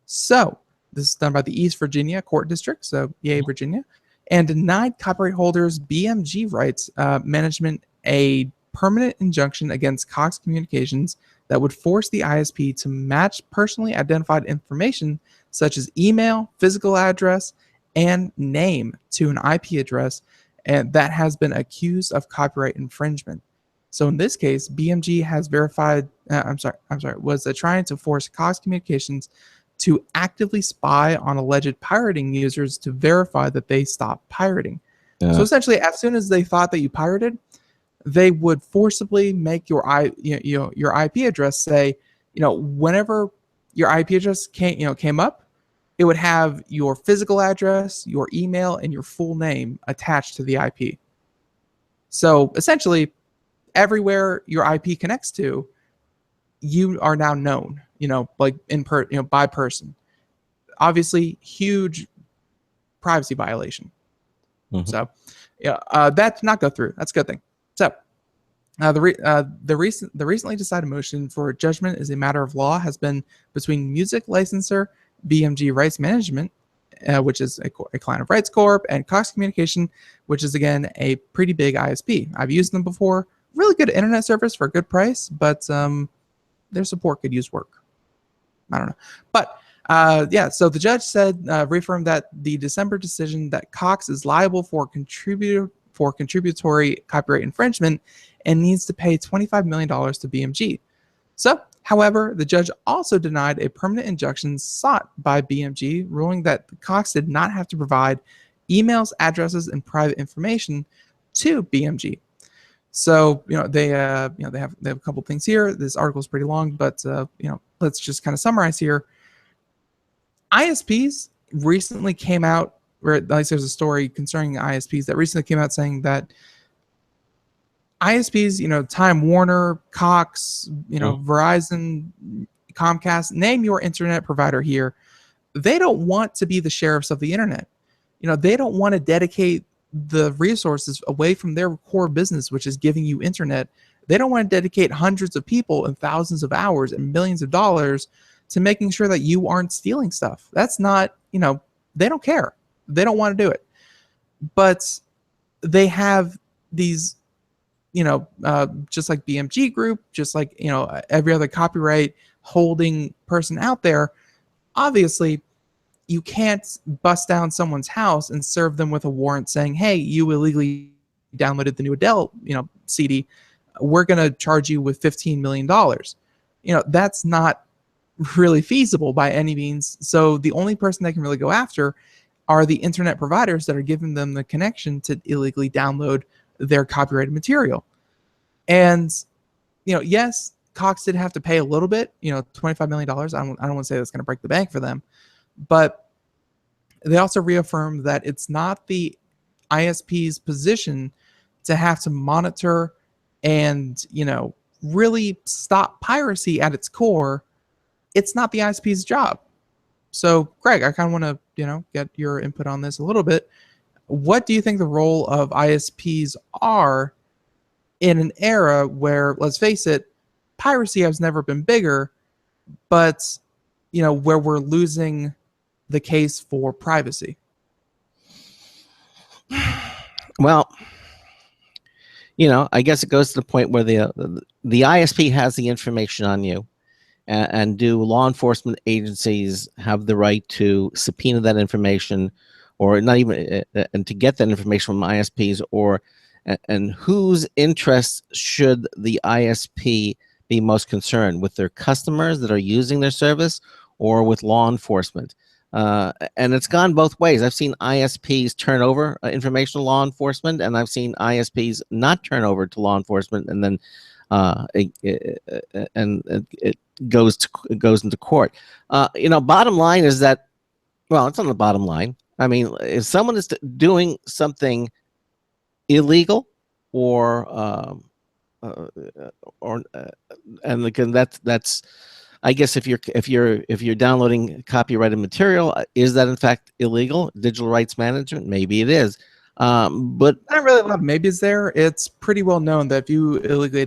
So, this is done by the East Virginia Court District, so yay, Virginia, and denied copyright holders BMG rights management a permanent injunction against Cox Communications that would force the ISP to match personally identified information such as email, physical address, and name to an IP address, and that has been accused of copyright infringement. So in this case, BMG has verified, was trying to force Cox Communications to actively spy on alleged pirating users to verify that they stopped pirating. So essentially, as soon as they thought that you pirated, they would forcibly make your IP address say, whenever your IP address came up, it would have your physical address, your email, and your full name attached to the IP. So essentially, everywhere your IP connects to, you are now known, like by person. Obviously, huge privacy violation. So, that did not go through. That's a good thing. So, the recently decided motion for judgment as a matter of law has been between music licensor BMG Rights Management, which is a client of Rights Corp, and Cox Communication, which is again a pretty big ISP. I've used them before. Really good internet service for a good price, but their support could use work. I don't know, but so the judge said reaffirmed that the December decision that Cox is liable for contributory copyright infringement and needs to pay $25 million to BMG. So, however, the judge also denied a permanent injunction sought by BMG, ruling that Cox did not have to provide emails, addresses, and private information to BMG. So, they have a couple things here. This article is pretty long, but let's just kind of summarize here. ISPs recently came out, or at least there's a story concerning ISPs that recently came out saying that ISPs, Time Warner, Cox, Verizon, Comcast, name your internet provider here, they don't want to be the sheriffs of the internet. they don't want to dedicate the resources away from their core business, which is giving you internet. They don't want to dedicate hundreds of people and thousands of hours and millions of dollars to making sure that you aren't stealing stuff. That's not, they don't care. They don't want to do it. But they have these, just like BMG Group, just like, every other copyright holding person out there, obviously you can't bust down someone's house and serve them with a warrant saying, hey, you illegally downloaded the new Adele, CD. We're going to charge you with $15 million. That's not really feasible by any means. So the only person they can really go after are the internet providers that are giving them the connection to illegally download their copyrighted material. And, yes, Cox did have to pay a little bit, $25 million. I don't want to say that's going to break the bank for them. But they also reaffirmed that it's not the ISP's position to have to monitor and, really stop piracy at its core. It's not the ISP's job. So, Greg, I kind of want to, get your input on this a little bit. What do you think the role of ISPs are in an era where, let's face it, piracy has never been bigger, but, where we're losing the case for privacy? Well, I guess it goes to the point where the ISP has the information on you, and do law enforcement agencies have the right to subpoena that information, or not even, and to get that information from ISPs, and whose interests should the ISP be most concerned with? Their customers that are using their service, or with law enforcement? And it's gone both ways. I've seen ISPs turn over information to law enforcement, and I've seen ISPs not turn over to law enforcement, and then it goes into court. Bottom line is that, well, it's on the bottom line. I mean, if someone is doing something illegal, and again, that's I guess if you're downloading copyrighted material, is that in fact illegal? Digital rights management, maybe it is. But I don't really love maybes there. It's pretty well known that if you illegally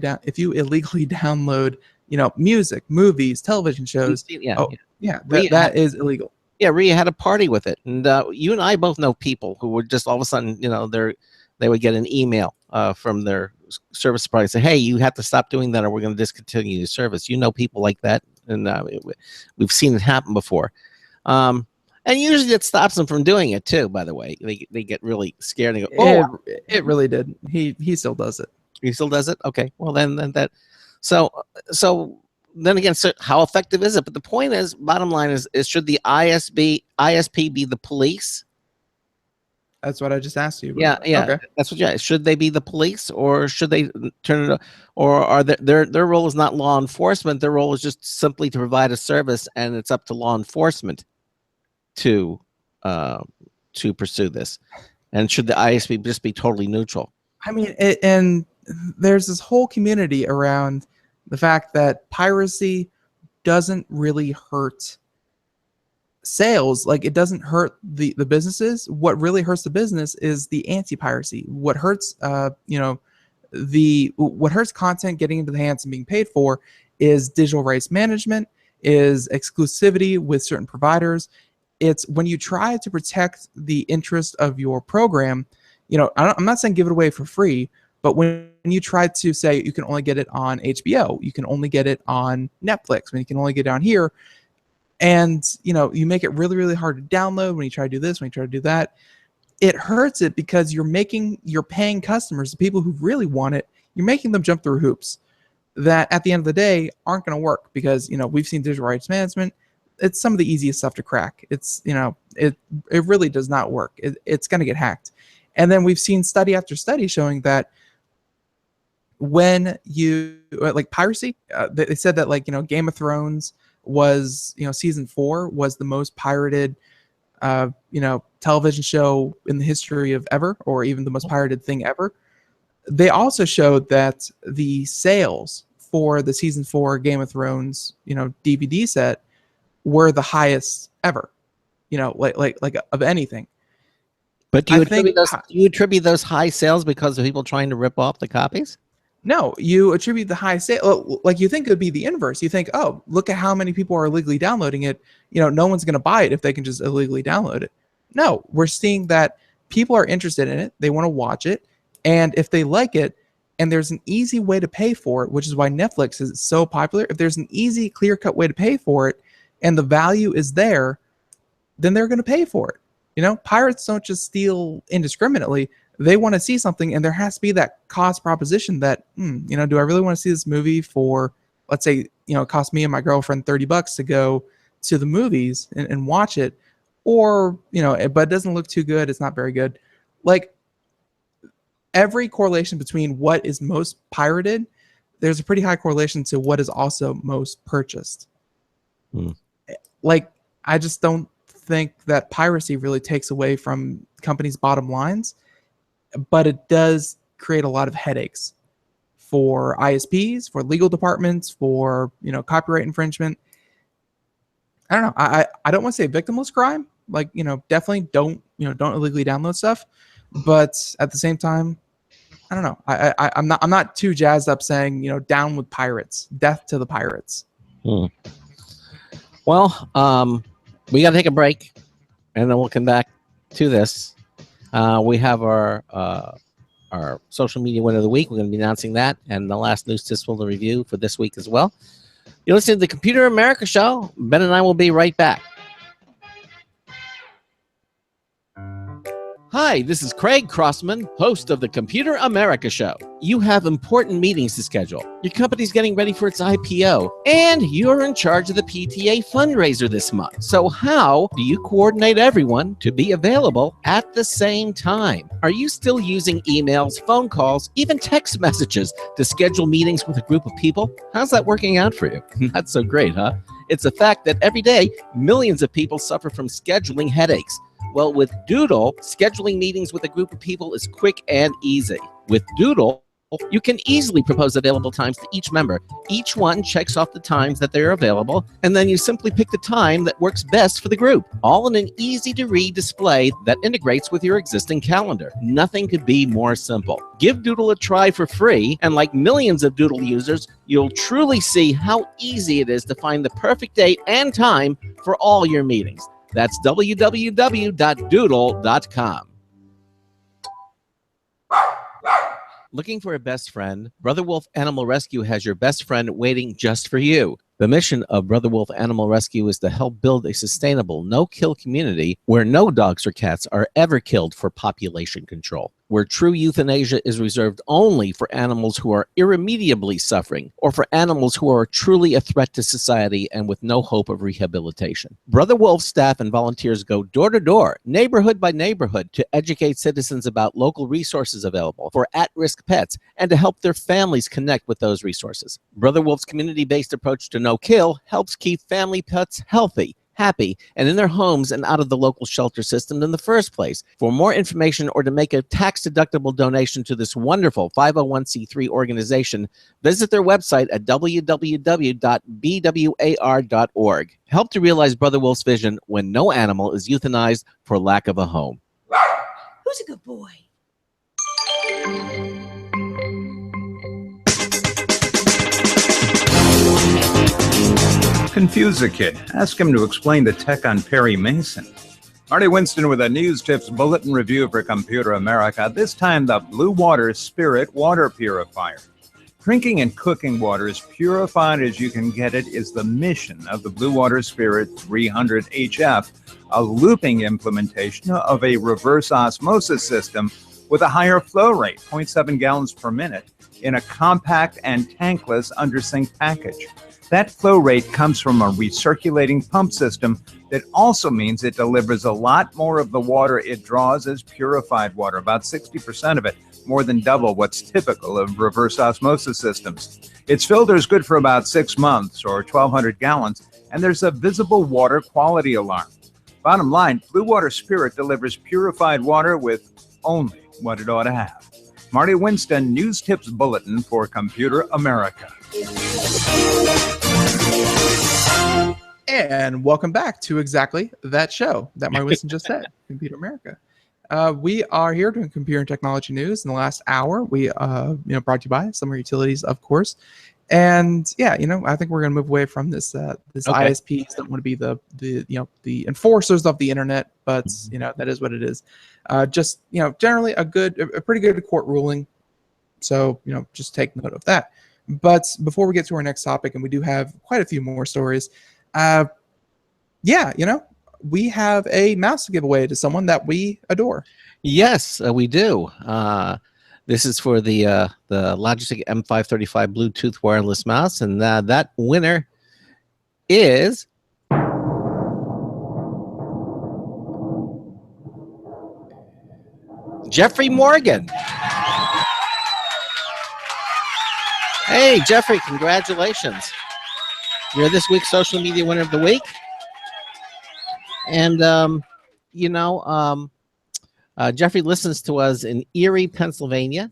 download, music, movies, television shows, that is illegal. Yeah, Rhea had a party with it, and you and I both know people who would just all of a sudden, they would get an email from their service provider say, "Hey, you have to stop doing that, or we're going to discontinue your service." People like that, and we've seen it happen before. And usually it stops them from doing it too. By the way, they get really scared and go, "Oh, it really did." He still does it. He still does it. Okay, well then that. So then again, so how effective is it? But the point is, bottom line is should the ISP be the police? That's what I just asked you. Yeah. Okay. That's what. Should they be the police, or should they turn it? Or are their role is not law enforcement? Their role is just simply to provide a service, and it's up to law enforcement to pursue this. And should the ISP just be totally neutral? I mean, and there's this whole community around the fact that piracy doesn't really hurt sales. Like, it doesn't hurt the businesses. What really hurts the business is the anti-piracy. What hurts what hurts content getting into the hands and being paid for is digital rights management, is exclusivity with certain providers. It's when you try to protect the interest of your program, I'm not saying give it away for free, but when you try to say you can only get it on HBO, you can only get it on Netflix, when you can only get it on here, and you make it really, really hard to download when you try to do this, when you try to do that, it hurts it because you're paying customers, the people who really want it, you're making them jump through hoops that at the end of the day aren't going to work, because we've seen digital rights management. It's some of the easiest stuff to crack. It's it really does not work. It's going to get hacked. And then we've seen study after study showing that when you like piracy, they said that Game of Thrones was season 4 was the most pirated television show in the history of ever, or even the most pirated thing ever. They also showed that the sales for the season 4 Game of Thrones DVD set were the highest ever, like of anything. But do I you think attribute those high sales because of people trying to rip off the copies? no, you attribute the high sale. Like you think it would be the inverse. You think, oh, look at how many people are illegally downloading it. No one's going to buy it if they can just illegally download it. No, we're seeing that people are interested in it. They want to watch it, and if they like it, and there's an easy way to pay for it, which is why Netflix is so popular. If there's an easy, clear-cut way to pay for it, and the value is there, then they're going to pay for it. Pirates don't just steal indiscriminately. They want to see something, and there has to be that cost proposition that, do I really want to see this movie for, let's say, it cost me and my girlfriend $30 to go to the movies and watch it, or, but it doesn't look too good. It's not very good. Like, every correlation between what is most pirated, there's a pretty high correlation to what is also most purchased. Like, I just don't think that piracy really takes away from companies' bottom lines, but it does create a lot of headaches for ISPs, for legal departments, for copyright infringement. I don't know. I don't want to say victimless crime. Like, definitely don't illegally download stuff, but at the same time, I don't know. I'm not too jazzed up saying down with pirates, death to the pirates. Well, we got to take a break, and then we'll come back to this. We have our social media winner of the week. We're going to be announcing that, and the last news tips will review for this week as well. You're listening to the Computer America Show. Ben and I will be right back. Hi, this is Craig Crossman, host of the Computer America Show. You have important meetings to schedule. Your company's getting ready for its IPO, and you're in charge of the PTA fundraiser this month. So how do you coordinate everyone to be available at the same time? Are you still using emails, phone calls, even text messages to schedule meetings with a group of people? How's that working out for you? Not so great, huh? It's a fact that every day, millions of people suffer from scheduling headaches. Well, with Doodle, scheduling meetings with a group of people is quick and easy. With Doodle, you can easily propose available times to each member. Each one checks off the times that they're available, and then you simply pick the time that works best for the group, all in an easy-to-read display that integrates with your existing calendar. Nothing could be more simple. Give Doodle a try for free, and like millions of Doodle users, you'll truly see how easy it is to find the perfect date and time for all your meetings. That's www.doodle.com. Looking for a best friend? Brother Wolf Animal Rescue has your best friend waiting just for you. The mission of Brother Wolf Animal Rescue is to help build a sustainable, no-kill community where no dogs or cats are ever killed for population control, where true euthanasia is reserved only for animals who are irremediably suffering or for animals who are truly a threat to society and with no hope of rehabilitation. Brother Wolf staff and volunteers go door to door, neighborhood by neighborhood, to educate citizens about local resources available for at-risk pets and to help their families connect with those resources. Brother Wolf's community-based approach to no-kill helps keep family pets healthy, happy, and in their homes and out of the local shelter system in the first place. For more information or to make a tax-deductible donation to this wonderful 501c3 organization, visit their website at www.bwar.org. Help to realize Brother Wolf's vision when no animal is euthanized for lack of a home. Who's a good boy? Confuse a kid. Ask him to explain the tech on Perry Mason. Marty Winston with a News Tips Bulletin Review for Computer America. This time, the Blue Water Spirit Water Purifier. Drinking and cooking water as purified as you can get it is the mission of the Blue Water Spirit 300HF, a looping implementation of a reverse osmosis system with a higher flow rate, 0.7 gallons per minute, in a compact and tankless under-sink package. That flow rate comes from a recirculating pump system that also means it delivers a lot more of the water it draws as purified water, about 60% of it, more than double what's typical of reverse osmosis systems. Its filter is good for about 6 months or 1,200 gallons, and there's a visible water quality alarm. Bottom line, Blue Water Spirit delivers purified water with only what it ought to have. Marty Winston, News Tips Bulletin for Computer America. And welcome back to exactly that show that Marty Winston just said, Computer America. We are here doing computer and technology news. In the last hour, we brought to you by Summer Utilities, of course. And yeah, I think we're going to move away from this this Okay. ISPs that want to be the enforcers of the internet, but that is what it is. Just generally a pretty good court ruling. So just take note of that. But before we get to our next topic, and we do have quite a few more stories, we have a mouse to give away to someone that we adore. Yes, we do. This is for the Logitech M535 Bluetooth wireless mouse, and that winner is Jeffrey Morgan. Hey, Jeffrey, congratulations. You're this week's social media winner of the week. And, Jeffrey listens to us in Erie, Pennsylvania.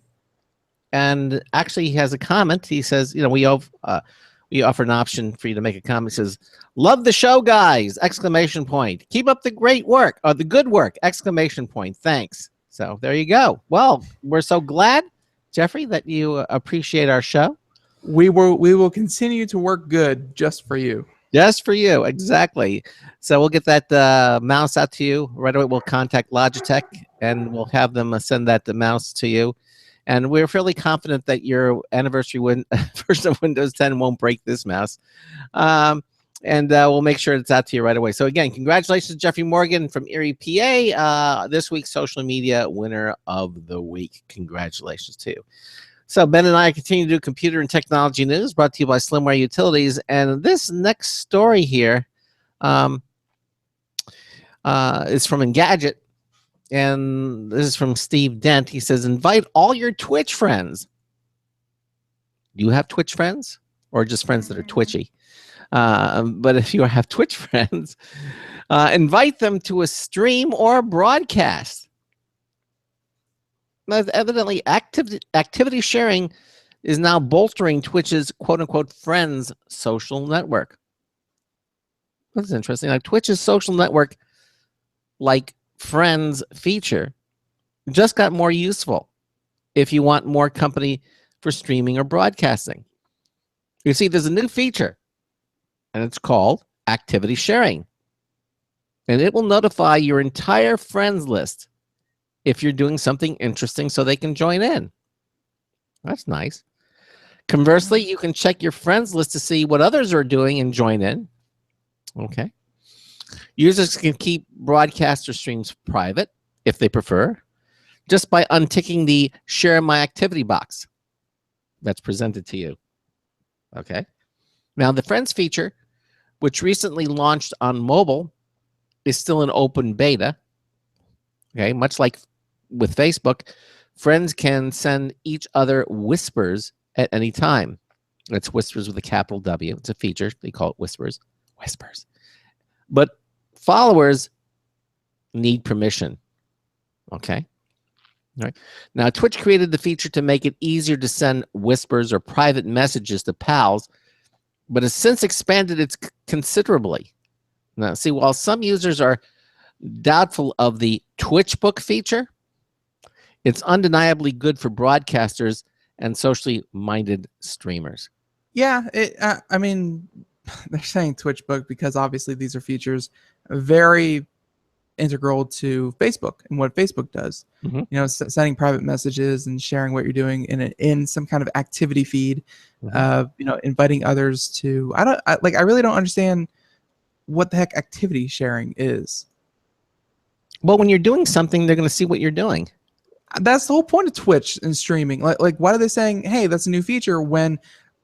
And actually, he has a comment. He says, we offer an option for you to make a comment. He says, "Love the show, guys!" Exclamation point. "Keep up the great work, or the good work!" Exclamation point. Thanks. So there you go. Well, we're so glad, Jeffrey, that you appreciate our show. We will continue to work good just for you. Just for you, exactly. So we'll get that mouse out to you right away. We'll contact Logitech, and we'll have them send that mouse to you. And we're fairly confident that your anniversary version of Windows 10 won't break this mouse. And we'll make sure it's out to you right away. So again, congratulations, Jeffrey Morgan from Erie, PA, this week's social media winner of the week. Congratulations to you. So Ben and I continue to do computer and technology news, brought to you by Slimware Utilities. And this next story here is from Engadget. And this is from Steve Dent. He says, invite all your Twitch friends. Do you have Twitch friends? Or just friends that are twitchy? But if you have Twitch friends, invite them to a stream or a broadcast. Now, evidently, activity sharing is now bolstering Twitch's quote-unquote friends social network. That's interesting. Like Twitch's social network, like friends feature, just got more useful if you want more company for streaming or broadcasting. You see, there's a new feature, and it's called activity sharing. And it will notify your entire friends list if you're doing something interesting so they can join in. That's nice. Conversely, you can check your friends list to see what others are doing and join in. Okay. Users can keep broadcaster streams private if they prefer, just by unticking the Share My Activity box that's presented to you. Okay. Now, the Friends feature, which recently launched on mobile, is still in open beta. Okay, much like with Facebook, friends can send each other whispers at any time. It's whispers with a capital W. It's a feature. They call it whispers. Whispers. But followers need permission. Okay. All right. Now, Twitch created the feature to make it easier to send whispers or private messages to pals, but has since expanded it considerably. Now, see, while some users are doubtful of the Twitchbook feature, it's undeniably good for broadcasters and socially minded streamers. Yeah, I mean, they're saying Twitchbook because obviously these are features very integral to Facebook and what Facebook does. Mm-hmm. Sending private messages and sharing what you're doing in some kind of activity feed. Mm-hmm. Inviting others to. I really don't understand what the heck activity sharing is. Well, when you're doing something, they're going to see what you're doing. That's the whole point of Twitch and streaming. Like, why are they saying, "Hey, that's a new feature"? When,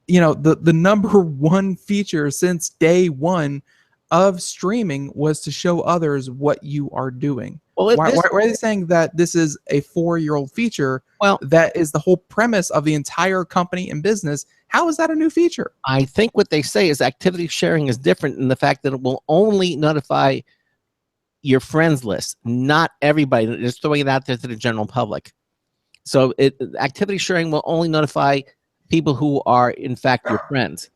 the number one feature since day one of streaming was to show others what you are doing. Well, why are they saying that this is a 4-year-old feature? Well, that is the whole premise of the entire company and business. How is that a new feature? I think what they say is activity sharing is different in the fact that it will only notify your friends list, not everybody. Just throwing it out there to the general public. So activity sharing will only notify people who are, in fact, your friends.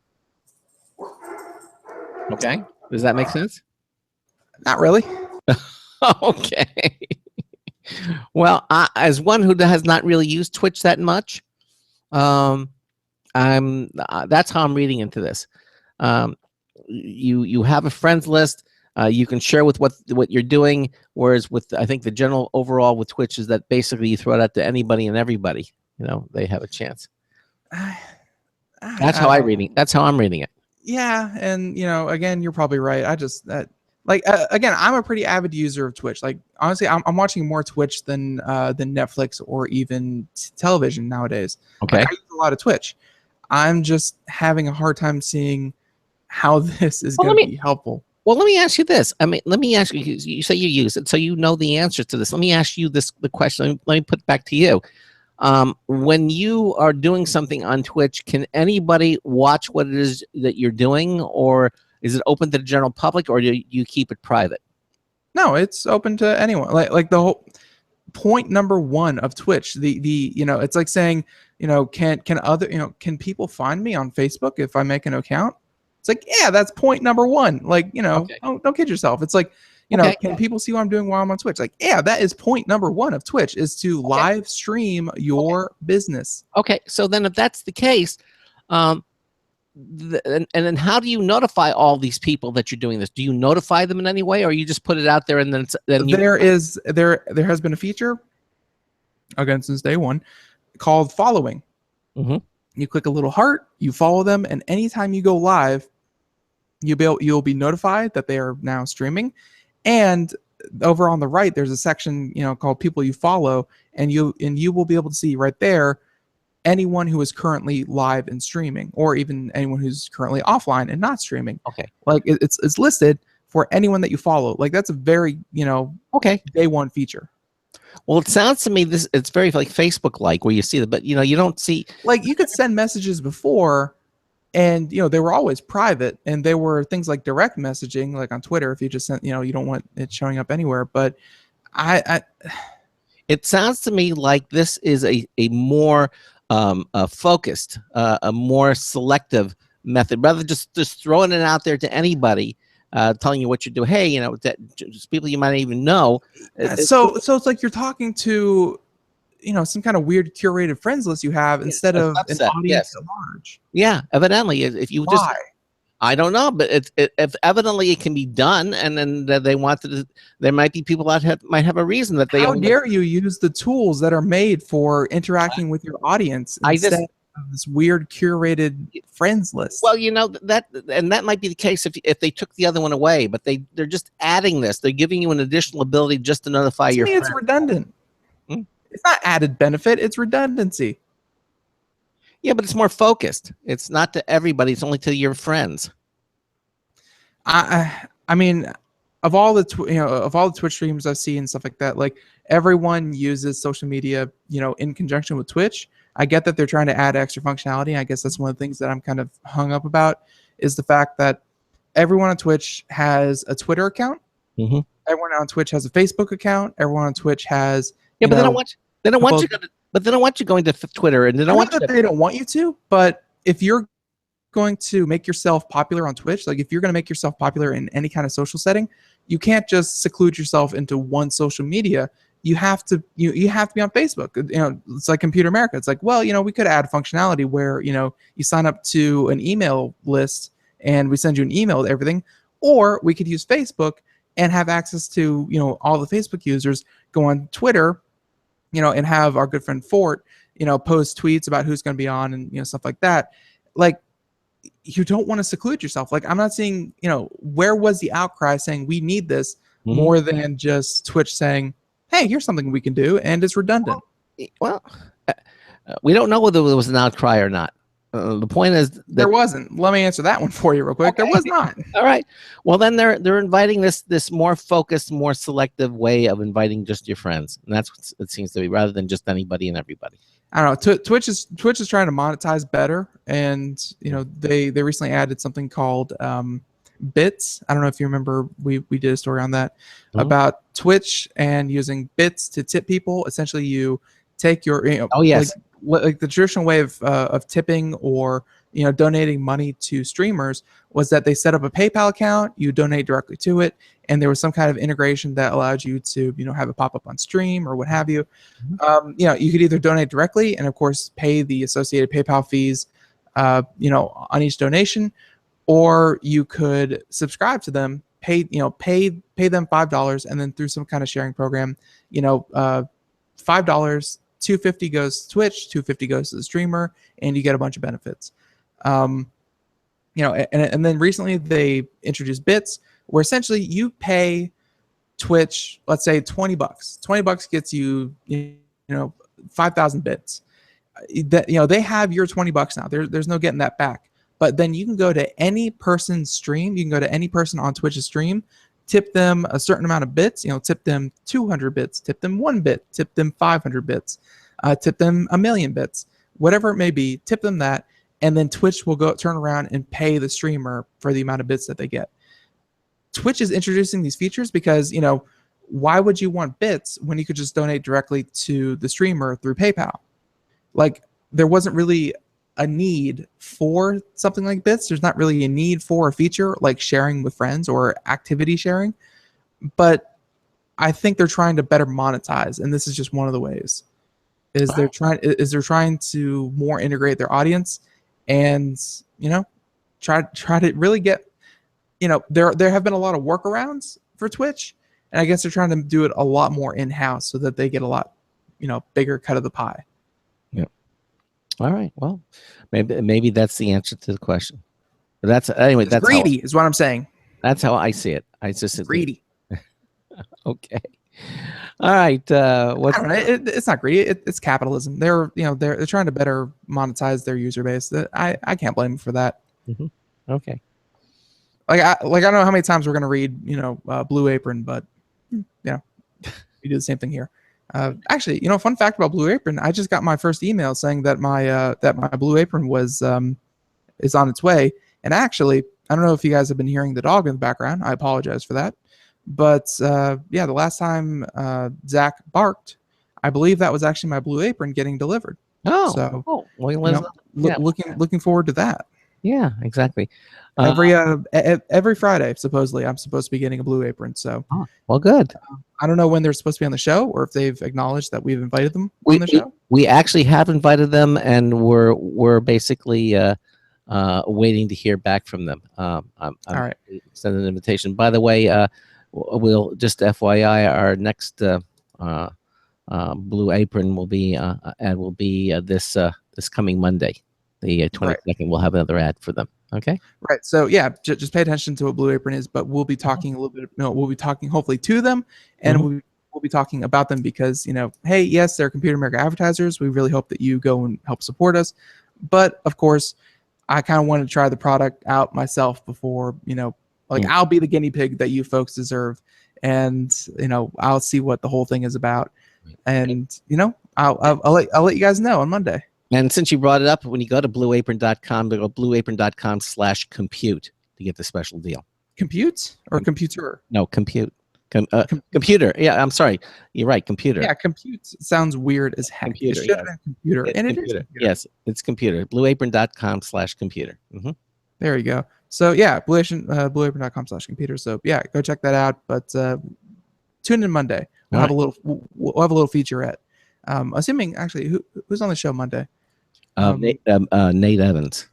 Okay? Does that make sense? Not really. Okay. Well, as one who has not really used Twitch that much, that's how I'm reading into this. You have a friends list. You can share with what you're doing. Whereas with, I think the general overall with Twitch is that basically you throw it out to anybody and everybody. They have a chance. That's how I'm reading it. Yeah, and again, you're probably right. I just again, I'm a pretty avid user of Twitch. Like honestly, I'm watching more Twitch than Netflix or even television nowadays. Okay. Like, I use a lot of Twitch. I'm just having a hard time seeing how this is going to be helpful. Well, let me ask you this. I mean, let me ask you. You say you use it, so you know the answers to this. Let me ask you the question. Let me put it back to you. When you are doing something on Twitch, can anybody watch what it is that you're doing, or is it open to the general public, or do you keep it private? No, it's open to anyone. Like the whole point number one of Twitch. It's like saying, can people find me on Facebook if I make an account? It's like, yeah, that's point number one. Like, Okay. don't kid yourself. It's like, can people see what I'm doing while I'm on Twitch? Like, yeah, that is point number one of Twitch, is to live stream your business. Okay, so then if that's the case, and then how do you notify all these people that you're doing this? Do you notify them in any way, or you just put it out there and then there has been a feature, again, since day one, called following. Mm-hmm. You click a little heart, you follow them, and anytime you go live, you'll be notified that they are now streaming. And over on the right, there's a section called people you follow, and you will be able to see right there anyone who is currently live and streaming, or even anyone who's currently offline and not streaming. Okay. Like it's listed for anyone that you follow. Like that's a very day one feature. Well, it sounds to me it's very like Facebook-like, where you see but you don't see, like, you could send messages before, and they were always private, and there were things like direct messaging, like on Twitter, if you just sent, you don't want it showing up anywhere. But it sounds to me like this is a more focused, a more selective method, rather than just throwing it out there to anybody, telling you what you do. Hey, just people you might even know. So it's like you're talking to some kind of weird curated friends list you have, instead of an audience at large. Yeah, evidently, if you just, I don't know, but if evidently it can be done, and then they wanted to, there might be people that might have a reason that they. How dare you use the tools that are made for interacting with your audience instead of this weird curated friends list? Well, that might be the case if they took the other one away, but they're just adding this. They're giving you an additional ability just to notify your friends. It's redundant. It's not added benefit, it's redundancy. Yeah, but it's more focused. It's not to everybody, it's only to your friends. I mean, of all the Twitch streams I've seen and stuff like that, like, everyone uses social media, in conjunction with Twitch. I get that they're trying to add extra functionality. I guess that's one of the things that I'm kind of hung up about, is the fact that everyone on Twitch has a Twitter account. Mm-hmm. Everyone on Twitch has a Facebook account. Everyone on Twitch has but they don't want you going to Twitter, and they don't want you. They don't want you to. But if you're going to make yourself popular on Twitch, like if you're going to make yourself popular in any kind of social setting, you can't just seclude yourself into one social media. You have to you have to be on Facebook. It's like Computer America. It's like, well, we could add functionality where you sign up to an email list and we send you an email with everything, or we could use Facebook and have access to all the Facebook users, go on Twitter, and have our good friend Fort, post tweets about who's going to be on and stuff like that. Like, you don't want to seclude yourself. Like, I'm not seeing, where was the outcry saying we need this, more than just Twitch saying, hey, here's something we can do, and it's redundant. Well, we don't know whether there was an outcry or not. The point is that there wasn't. Let me answer that one for you real quick. Okay. There was not. All right. Well, then they're inviting this more focused, more selective way of inviting just your friends, and that's what it seems to be, rather than just anybody and everybody. I don't know. Twitch is trying to monetize better, and they recently added something called bits. I don't know if you remember, we did a story on that about Twitch and using bits to tip people. Essentially, you take your oh yes. Like the traditional way of tipping, or donating money to streamers was that they set up a PayPal account, you donate directly to it, and there was some kind of integration that allowed you to have it pop up on stream or what have you. You could either donate directly and of course pay the associated PayPal fees, on each donation, or you could subscribe to them, pay them $5, and then through some kind of sharing program, $5, $250 goes to Twitch, $250 goes to the streamer, and you get a bunch of benefits. And then recently they introduced bits, where essentially you pay Twitch, let's say $20. $20 gets you 5,000 bits. They have your $20 now. There's no getting that back. But then you can go to any person's stream. You can go to any person on Twitch's stream, tip them a certain amount of bits. Tip them 200 bits, tip them 1 bit, tip them 500 bits, tip them 1,000,000 bits, whatever it may be. Tip them that, and then Twitch will turn around and pay the streamer for the amount of bits that they get. Twitch is introducing these features because why would you want bits when you could just donate directly to the streamer through PayPal? Like, there wasn't really a need for something like bits. There's not really a need for a feature like sharing with friends or activity sharing, but I think they're trying to better monetize, and this is just one of the ways. They're trying to more integrate their audience, and try to really get there have been a lot of workarounds for Twitch, and I guess they're trying to do it a lot more in-house so that they get a lot bigger cut of the pie. All right. Well, maybe that's the answer to the question. But that's greedy, is what I'm saying. That's how I see it. I just greedy. Okay. All right. I don't know. It's not greedy. It's capitalism. They're trying to better monetize their user base. I can't blame them for that. Mm-hmm. Okay. I don't know how many times we're gonna read Blue Apron, but we do the same thing here. Actually, fun fact about Blue Apron, I just got my first email saying that my Blue Apron is on its way. And actually, I don't know if you guys have been hearing the dog in the background. I apologize for that. But the last time Zach barked, I believe that was actually my Blue Apron getting delivered. Oh, so looking forward to that. Yeah, exactly. Every Friday, supposedly, I'm supposed to be getting a Blue Apron. So, well, good. I don't know when they're supposed to be on the show, or if they've acknowledged that we've invited them on the show. We actually have invited them, and we're basically waiting to hear back from them. I'm all right. Send an invitation. By the way, we'll just FYI, our next Blue Apron will be this coming Monday, the 22nd. Right. We'll have another ad for them. Okay. Right. So yeah, just pay attention to what Blue Apron is, but we'll be talking a little bit. We'll be talking hopefully to them, and we'll be talking about them because hey, yes, they're Computer America advertisers. We really hope that you go and help support us, but of course, I kind of want to try the product out myself before I'll be the guinea pig that you folks deserve, and I'll see what the whole thing is about, and I'll let you guys know on Monday. And since you brought it up, when you go to blueapron.com, go blueapron.com/compute to get the special deal. Compute or computer? No, compute. Computer. Yeah, I'm sorry. You're right. Computer. Yeah, compute sounds weird as heck. Computer, it should have been computer. And it is computer. Yes, it's computer. Blueapron.com/computer. Mm-hmm. There you go. So yeah, blueapron.com/computer. So yeah, go check that out. But tune in Monday. We'll have a little featurette. Assuming actually, who's on the show Monday? Nate Evans.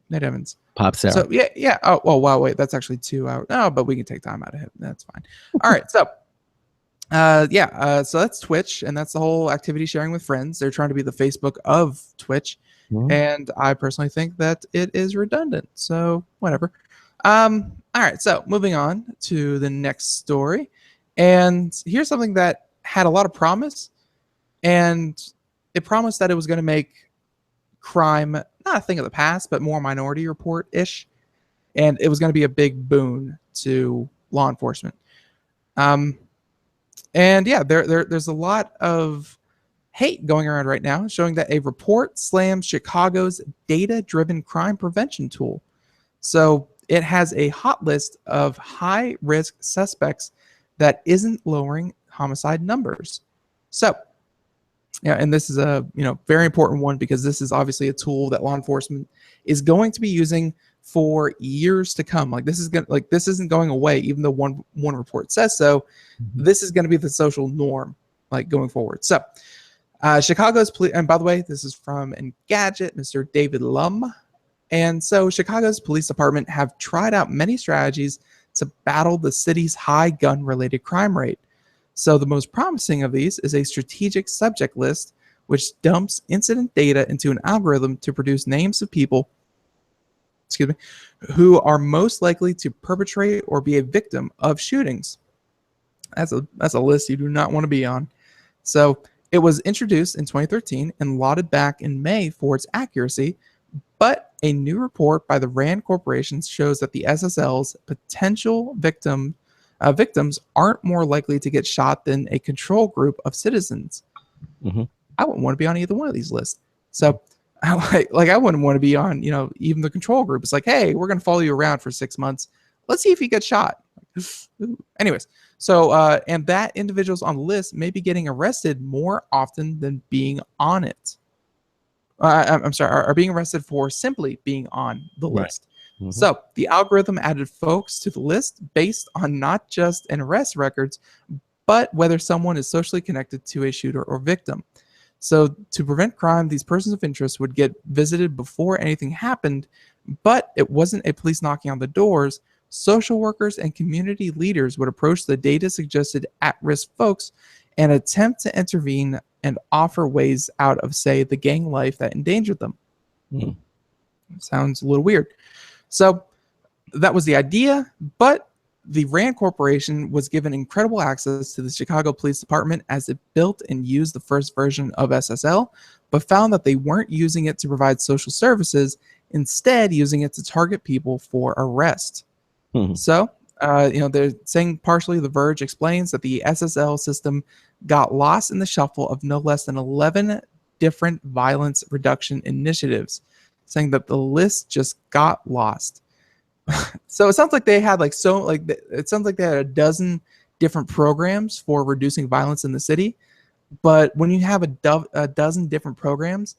Nate Evans. Pop Sarah. So yeah. Oh wow, wait, that's actually 2 hours. No, but we can take time out of him. That's fine. All right, so so that's Twitch, and that's the whole activity sharing with friends. They're trying to be the Facebook of Twitch, and I personally think that it is redundant. So whatever. All right, so moving on to the next story, and here's something that had a lot of promise. And it promised that it was going to make crime not a thing of the past, but more Minority Report-ish. And it was going to be a big boon to law enforcement. And yeah, there's a lot of hate going around right now, showing that a report slams Chicago's data-driven crime prevention tool. So it has a hot list of high-risk suspects that isn't lowering homicide numbers. So Yeah, and this is a very important one because this is obviously a tool that law enforcement is going to be using for years to come. Like this isn't going away, even though one report says so. This is going to be the social norm, like going forward. So, Chicago's police, and by the way, this is from Engadget, Mr. David Lum. And so, Chicago's police department have tried out many strategies to battle the city's high gun-related crime rate. So the most promising of these is a strategic subject list, which dumps incident data into an algorithm to produce names of people, who are most likely to perpetrate or be a victim of shootings. That's a list you do not want to be on. So it was introduced in 2013 and lauded back in May for its accuracy, but a new report by the RAND Corporation shows that the SSL's potential victims aren't more likely to get shot than a control group of citizens. I wouldn't want to be on either one of these lists. So, I wouldn't want to be on, even the control group. It's like, hey, we're going to follow you around for 6 months. Let's see if you get shot. Anyways, so and that individuals on the list may be getting arrested more often than being on it. I'm sorry, are being arrested for simply being on the list. So the algorithm added folks to the list based on not just an arrest records, but whether someone is socially connected to a shooter or victim. So to prevent crime, these persons of interest would get visited before anything happened, but it wasn't a police knocking on the doors. Social workers and community leaders would approach the data-suggested at-risk folks and attempt to intervene and offer ways out of, say, the gang life that endangered them. Sounds a little weird. So that was the idea, but the RAND Corporation was given incredible access to the Chicago Police Department as it built and used the first version of SSL, but found that they weren't using it to provide social services, instead using it to target people for arrest. So, they're saying partially The Verge explains that the SSL system got lost in the shuffle of no less than 11 different violence reduction initiatives, saying that the list just got lost. So it sounds like they had it sounds like they had a dozen different programs for reducing violence in the city, but when you have a dozen different programs,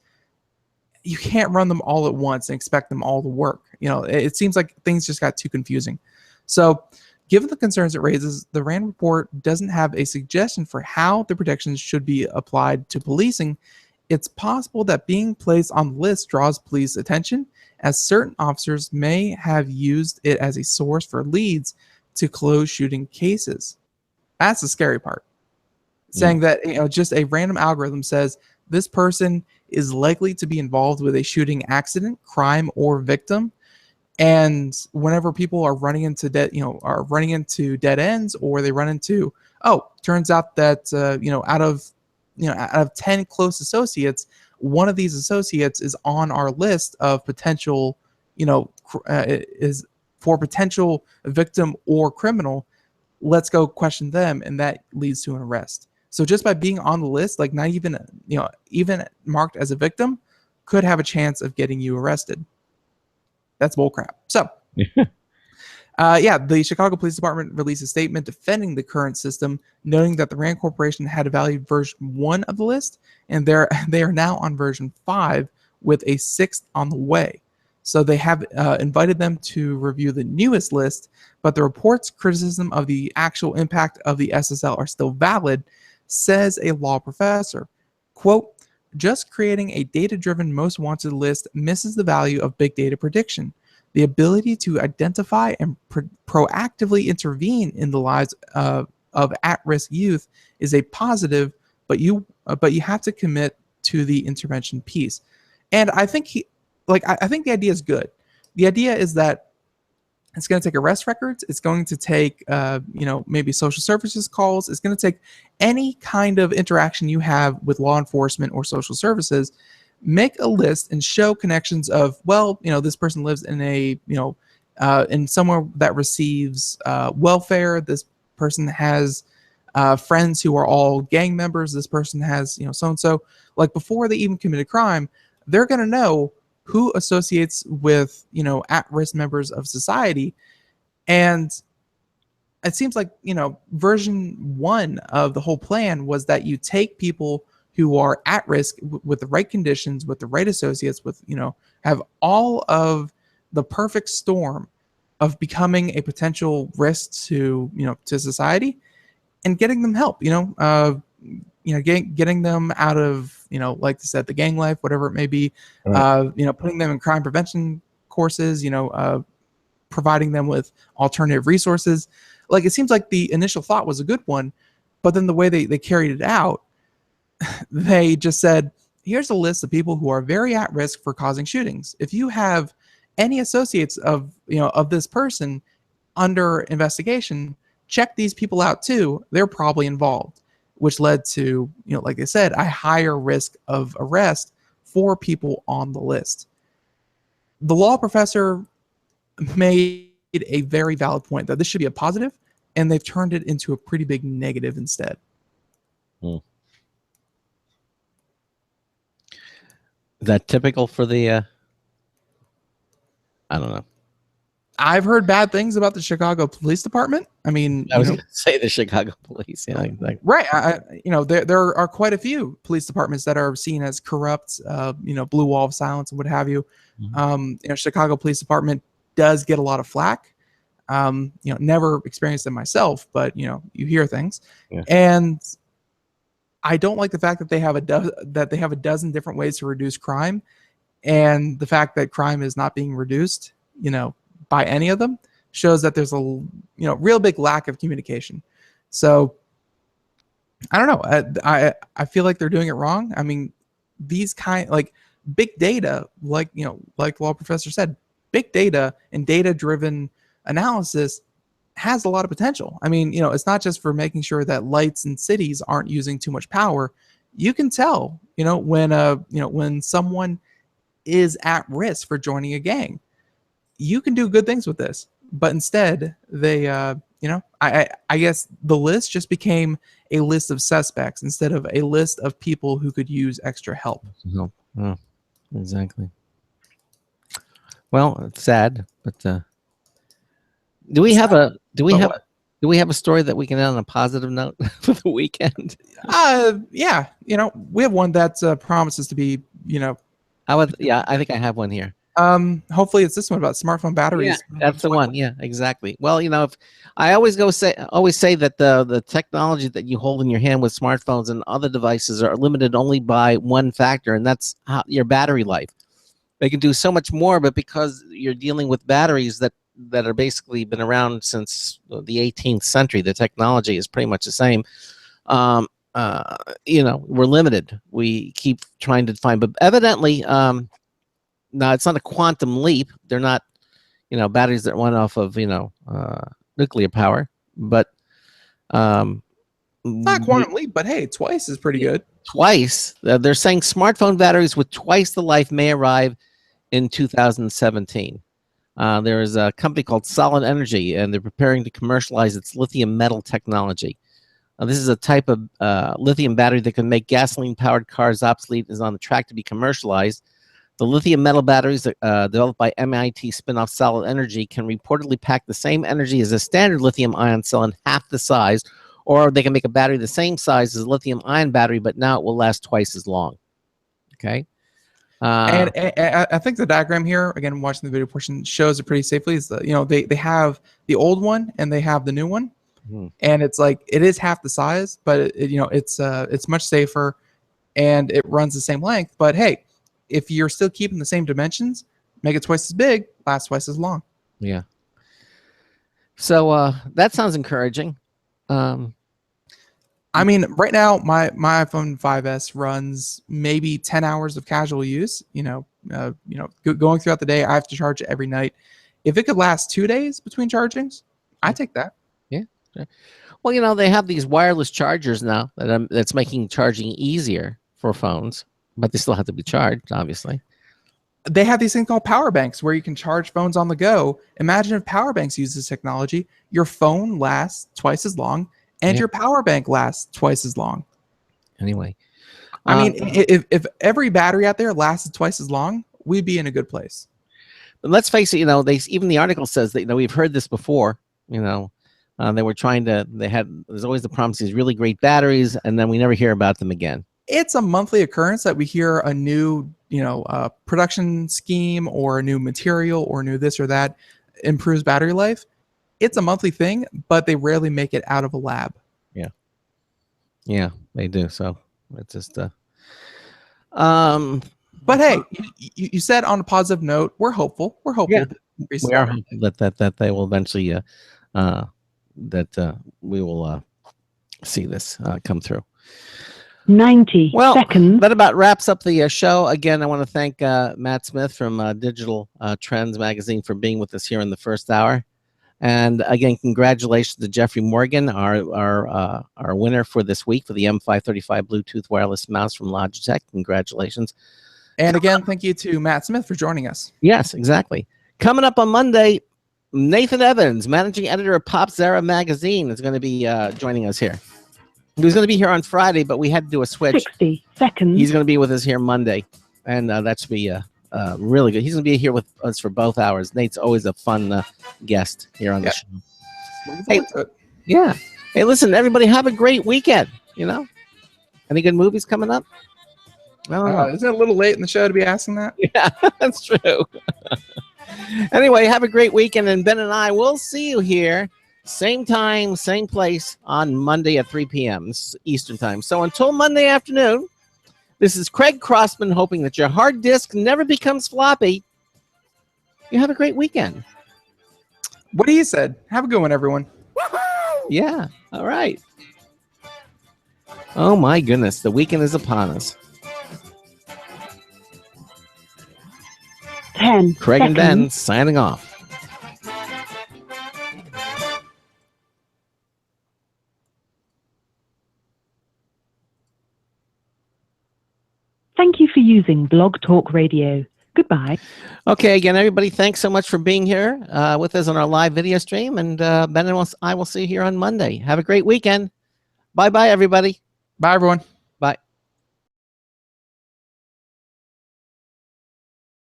you can't run them all at once and expect them all to work. It seems like things just got too confusing. So given the concerns it raises, the RAND report doesn't have a suggestion for how the protections should be applied to policing. It's possible that being placed on the list draws police attention, as certain officers may have used it as a source for leads to close shooting cases. That's the scary part. Saying that just a random algorithm says this person is likely to be involved with a shooting accident, crime, or victim, and whenever people are running into dead ends, or they run into, turns out that out of 10 close associates, one of these associates is on our list of potential, is for potential victim or criminal. Let's go question them, and that leads to an arrest. So just by being on the list, like not even even marked as a victim, could have a chance of getting you arrested. That's bullcrap. So, the Chicago Police Department released a statement defending the current system, noting that the RAND Corporation had evaluated version 1 of the list, and they are now on version 5 with a 6th on the way. So they have invited them to review the newest list, but the report's criticism of the actual impact of the SSL are still valid, says a law professor. Quote, just creating a data-driven most wanted list misses the value of big data prediction. The ability to identify and proactively intervene in the lives of at-risk youth is a positive, but you have to commit to the intervention piece. And I think I think the idea is good. The idea is that it's going to take arrest records. It's going to take, maybe social services calls. It's going to take any kind of interaction you have with law enforcement or social services. Make a list and show connections of, this person lives in in somewhere that receives welfare. This person has friends who are all gang members. This person has, so-and-so. Like before they even commit a crime, they're going to know who associates with, at-risk members of society. And it seems like, version 1 of the whole plan was that you take people who are at risk with the right conditions, with the right associates, with, have all of the perfect storm of becoming a potential risk to, to society, and getting them help, getting them out of, like I said, the gang life, whatever it may be, Right. putting them in crime prevention courses, providing them with alternative resources. Like, it seems like the initial thought was a good one, but then the way they carried it out, they just said, here's a list of people who are very at risk for causing shootings. If you have any associates of, of this person under investigation, check these people out too. They're probably involved, which led to, like I said, a higher risk of arrest for people on the list. The law professor made a very valid point that this should be a positive, and they've turned it into a pretty big negative instead. Is that typical for the I don't know. I've heard bad things about the Chicago Police Department. I mean, I was going to say the Chicago Police. Yeah, exactly. Right. There are quite a few police departments that are seen as corrupt, blue wall of silence and what have you. Mm-hmm. Chicago Police Department does get a lot of flack. Never experienced it myself, but, you hear things. Yeah. And I don't like the fact that they have a dozen different ways to reduce crime, and the fact that crime is not being reduced, by any of them, shows that there's a real big lack of communication. So I don't know. I feel like they're doing it wrong. I mean, these like big data, like the law professor said, big data and data-driven analysis has a lot of potential. I mean, it's not just for making sure that lights in cities aren't using too much power. You can tell, when someone is at risk for joining a gang. You can do good things with this, but instead they, I guess the list just became a list of suspects instead of a list of people who could use extra help. No, exactly. Well, it's sad, but do we have a story that we can end on a positive note for the weekend? Yeah, we have one that promises to be, I think I have one here. Hopefully it's this one about smartphone batteries. Yeah, that's the one. Yeah, exactly. Well, if I always say that the technology that you hold in your hand with smartphones and other devices are limited only by one factor, and that's your battery life. They can do so much more, but because you're dealing with batteries that are basically been around since the 18th century, the technology is pretty much the same. We're limited. We keep trying to find, but evidently, now it's not a quantum leap. They're not, batteries that run off of, nuclear power, but not quantum leap, but hey, twice is pretty good. Twice. They're saying smartphone batteries with twice the life may arrive in 2017. There is a company called Solid Energy, and they're preparing to commercialize its lithium metal technology. This is a type of lithium battery that can make gasoline-powered cars obsolete and is on the track to be commercialized. The lithium metal batteries developed by MIT spin-off Solid Energy can reportedly pack the same energy as a standard lithium-ion cell in half the size, or they can make a battery the same size as a lithium-ion battery, but now it will last twice as long. Okay? And I think the diagram here, again, watching the video portion, shows it pretty safely. Is they have the old one and they have the new one, and it's like it is half the size, but it's much safer, and it runs the same length. But hey, if you're still keeping the same dimensions, make it twice as big, last twice as long. Yeah. So that sounds encouraging. I mean, right now my iPhone 5S runs maybe 10 hours of casual use. Going throughout the day, I have to charge it every night. If it could last 2 days between chargings, I take that. Yeah. Sure. Well, they have these wireless chargers now that's making charging easier for phones, but they still have to be charged, obviously. They have these things called power banks where you can charge phones on the go. Imagine if power banks use this technology. Your phone lasts twice as long, and your power bank lasts twice as long. Anyway. I mean, if every battery out there lasted twice as long, we'd be in a good place. But let's face it, even the article says that, we've heard this before, they were trying to, there's always the promise of these really great batteries, and then we never hear about them again. it's a monthly occurrence that we hear a new, production scheme or a new material or new this or that improves battery life. It's a monthly thing, but they rarely make it out of a lab. Yeah, they do. So it's just But hey, you said on a positive note, we're hopeful. We're hopeful. Yeah. We are hopeful that they will eventually that we will see this come through. 90 seconds. That about wraps up the show. Again, I want to thank Matt Smith from Digital Trends Magazine for being with us here in the first hour. And again, congratulations to Jeffrey Morgan, our winner for this week for the M535 Bluetooth wireless mouse from Logitech. Congratulations. And again, thank you to Matt Smith for joining us. Yes, exactly. Coming up on Monday, Nathan Evans, managing editor of Pop Zara magazine, is going to be joining us here. He was going to be here on Friday, but we had to do a switch. 60 seconds. He's going to be with us here Monday, and that should be really good. He's going to be here with us for both hours. Nate's always a fun guest here on the show. Hey, yeah. Hey, listen, everybody, have a great weekend. Any good movies coming up? I don't know. Isn't it a little late in the show to be asking that? Yeah, that's true. Anyway, have a great weekend, and Ben and I will see you here, same time, same place, on Monday at 3 p.m. Eastern Time. So until Monday afternoon, this is Craig Crossman, hoping that your hard disk never becomes floppy. You have a great weekend. What he said. Have a good one, everyone. Yeah, all right. Oh, my goodness. The weekend is upon us. 10 Craig and Ben seconds. signing off. Thank you for using Blog Talk Radio. Goodbye. Okay, again, everybody, thanks so much for being here with us on our live video stream. And Ben and I will see you here on Monday. Have a great weekend. Bye-bye, everybody. Bye, everyone.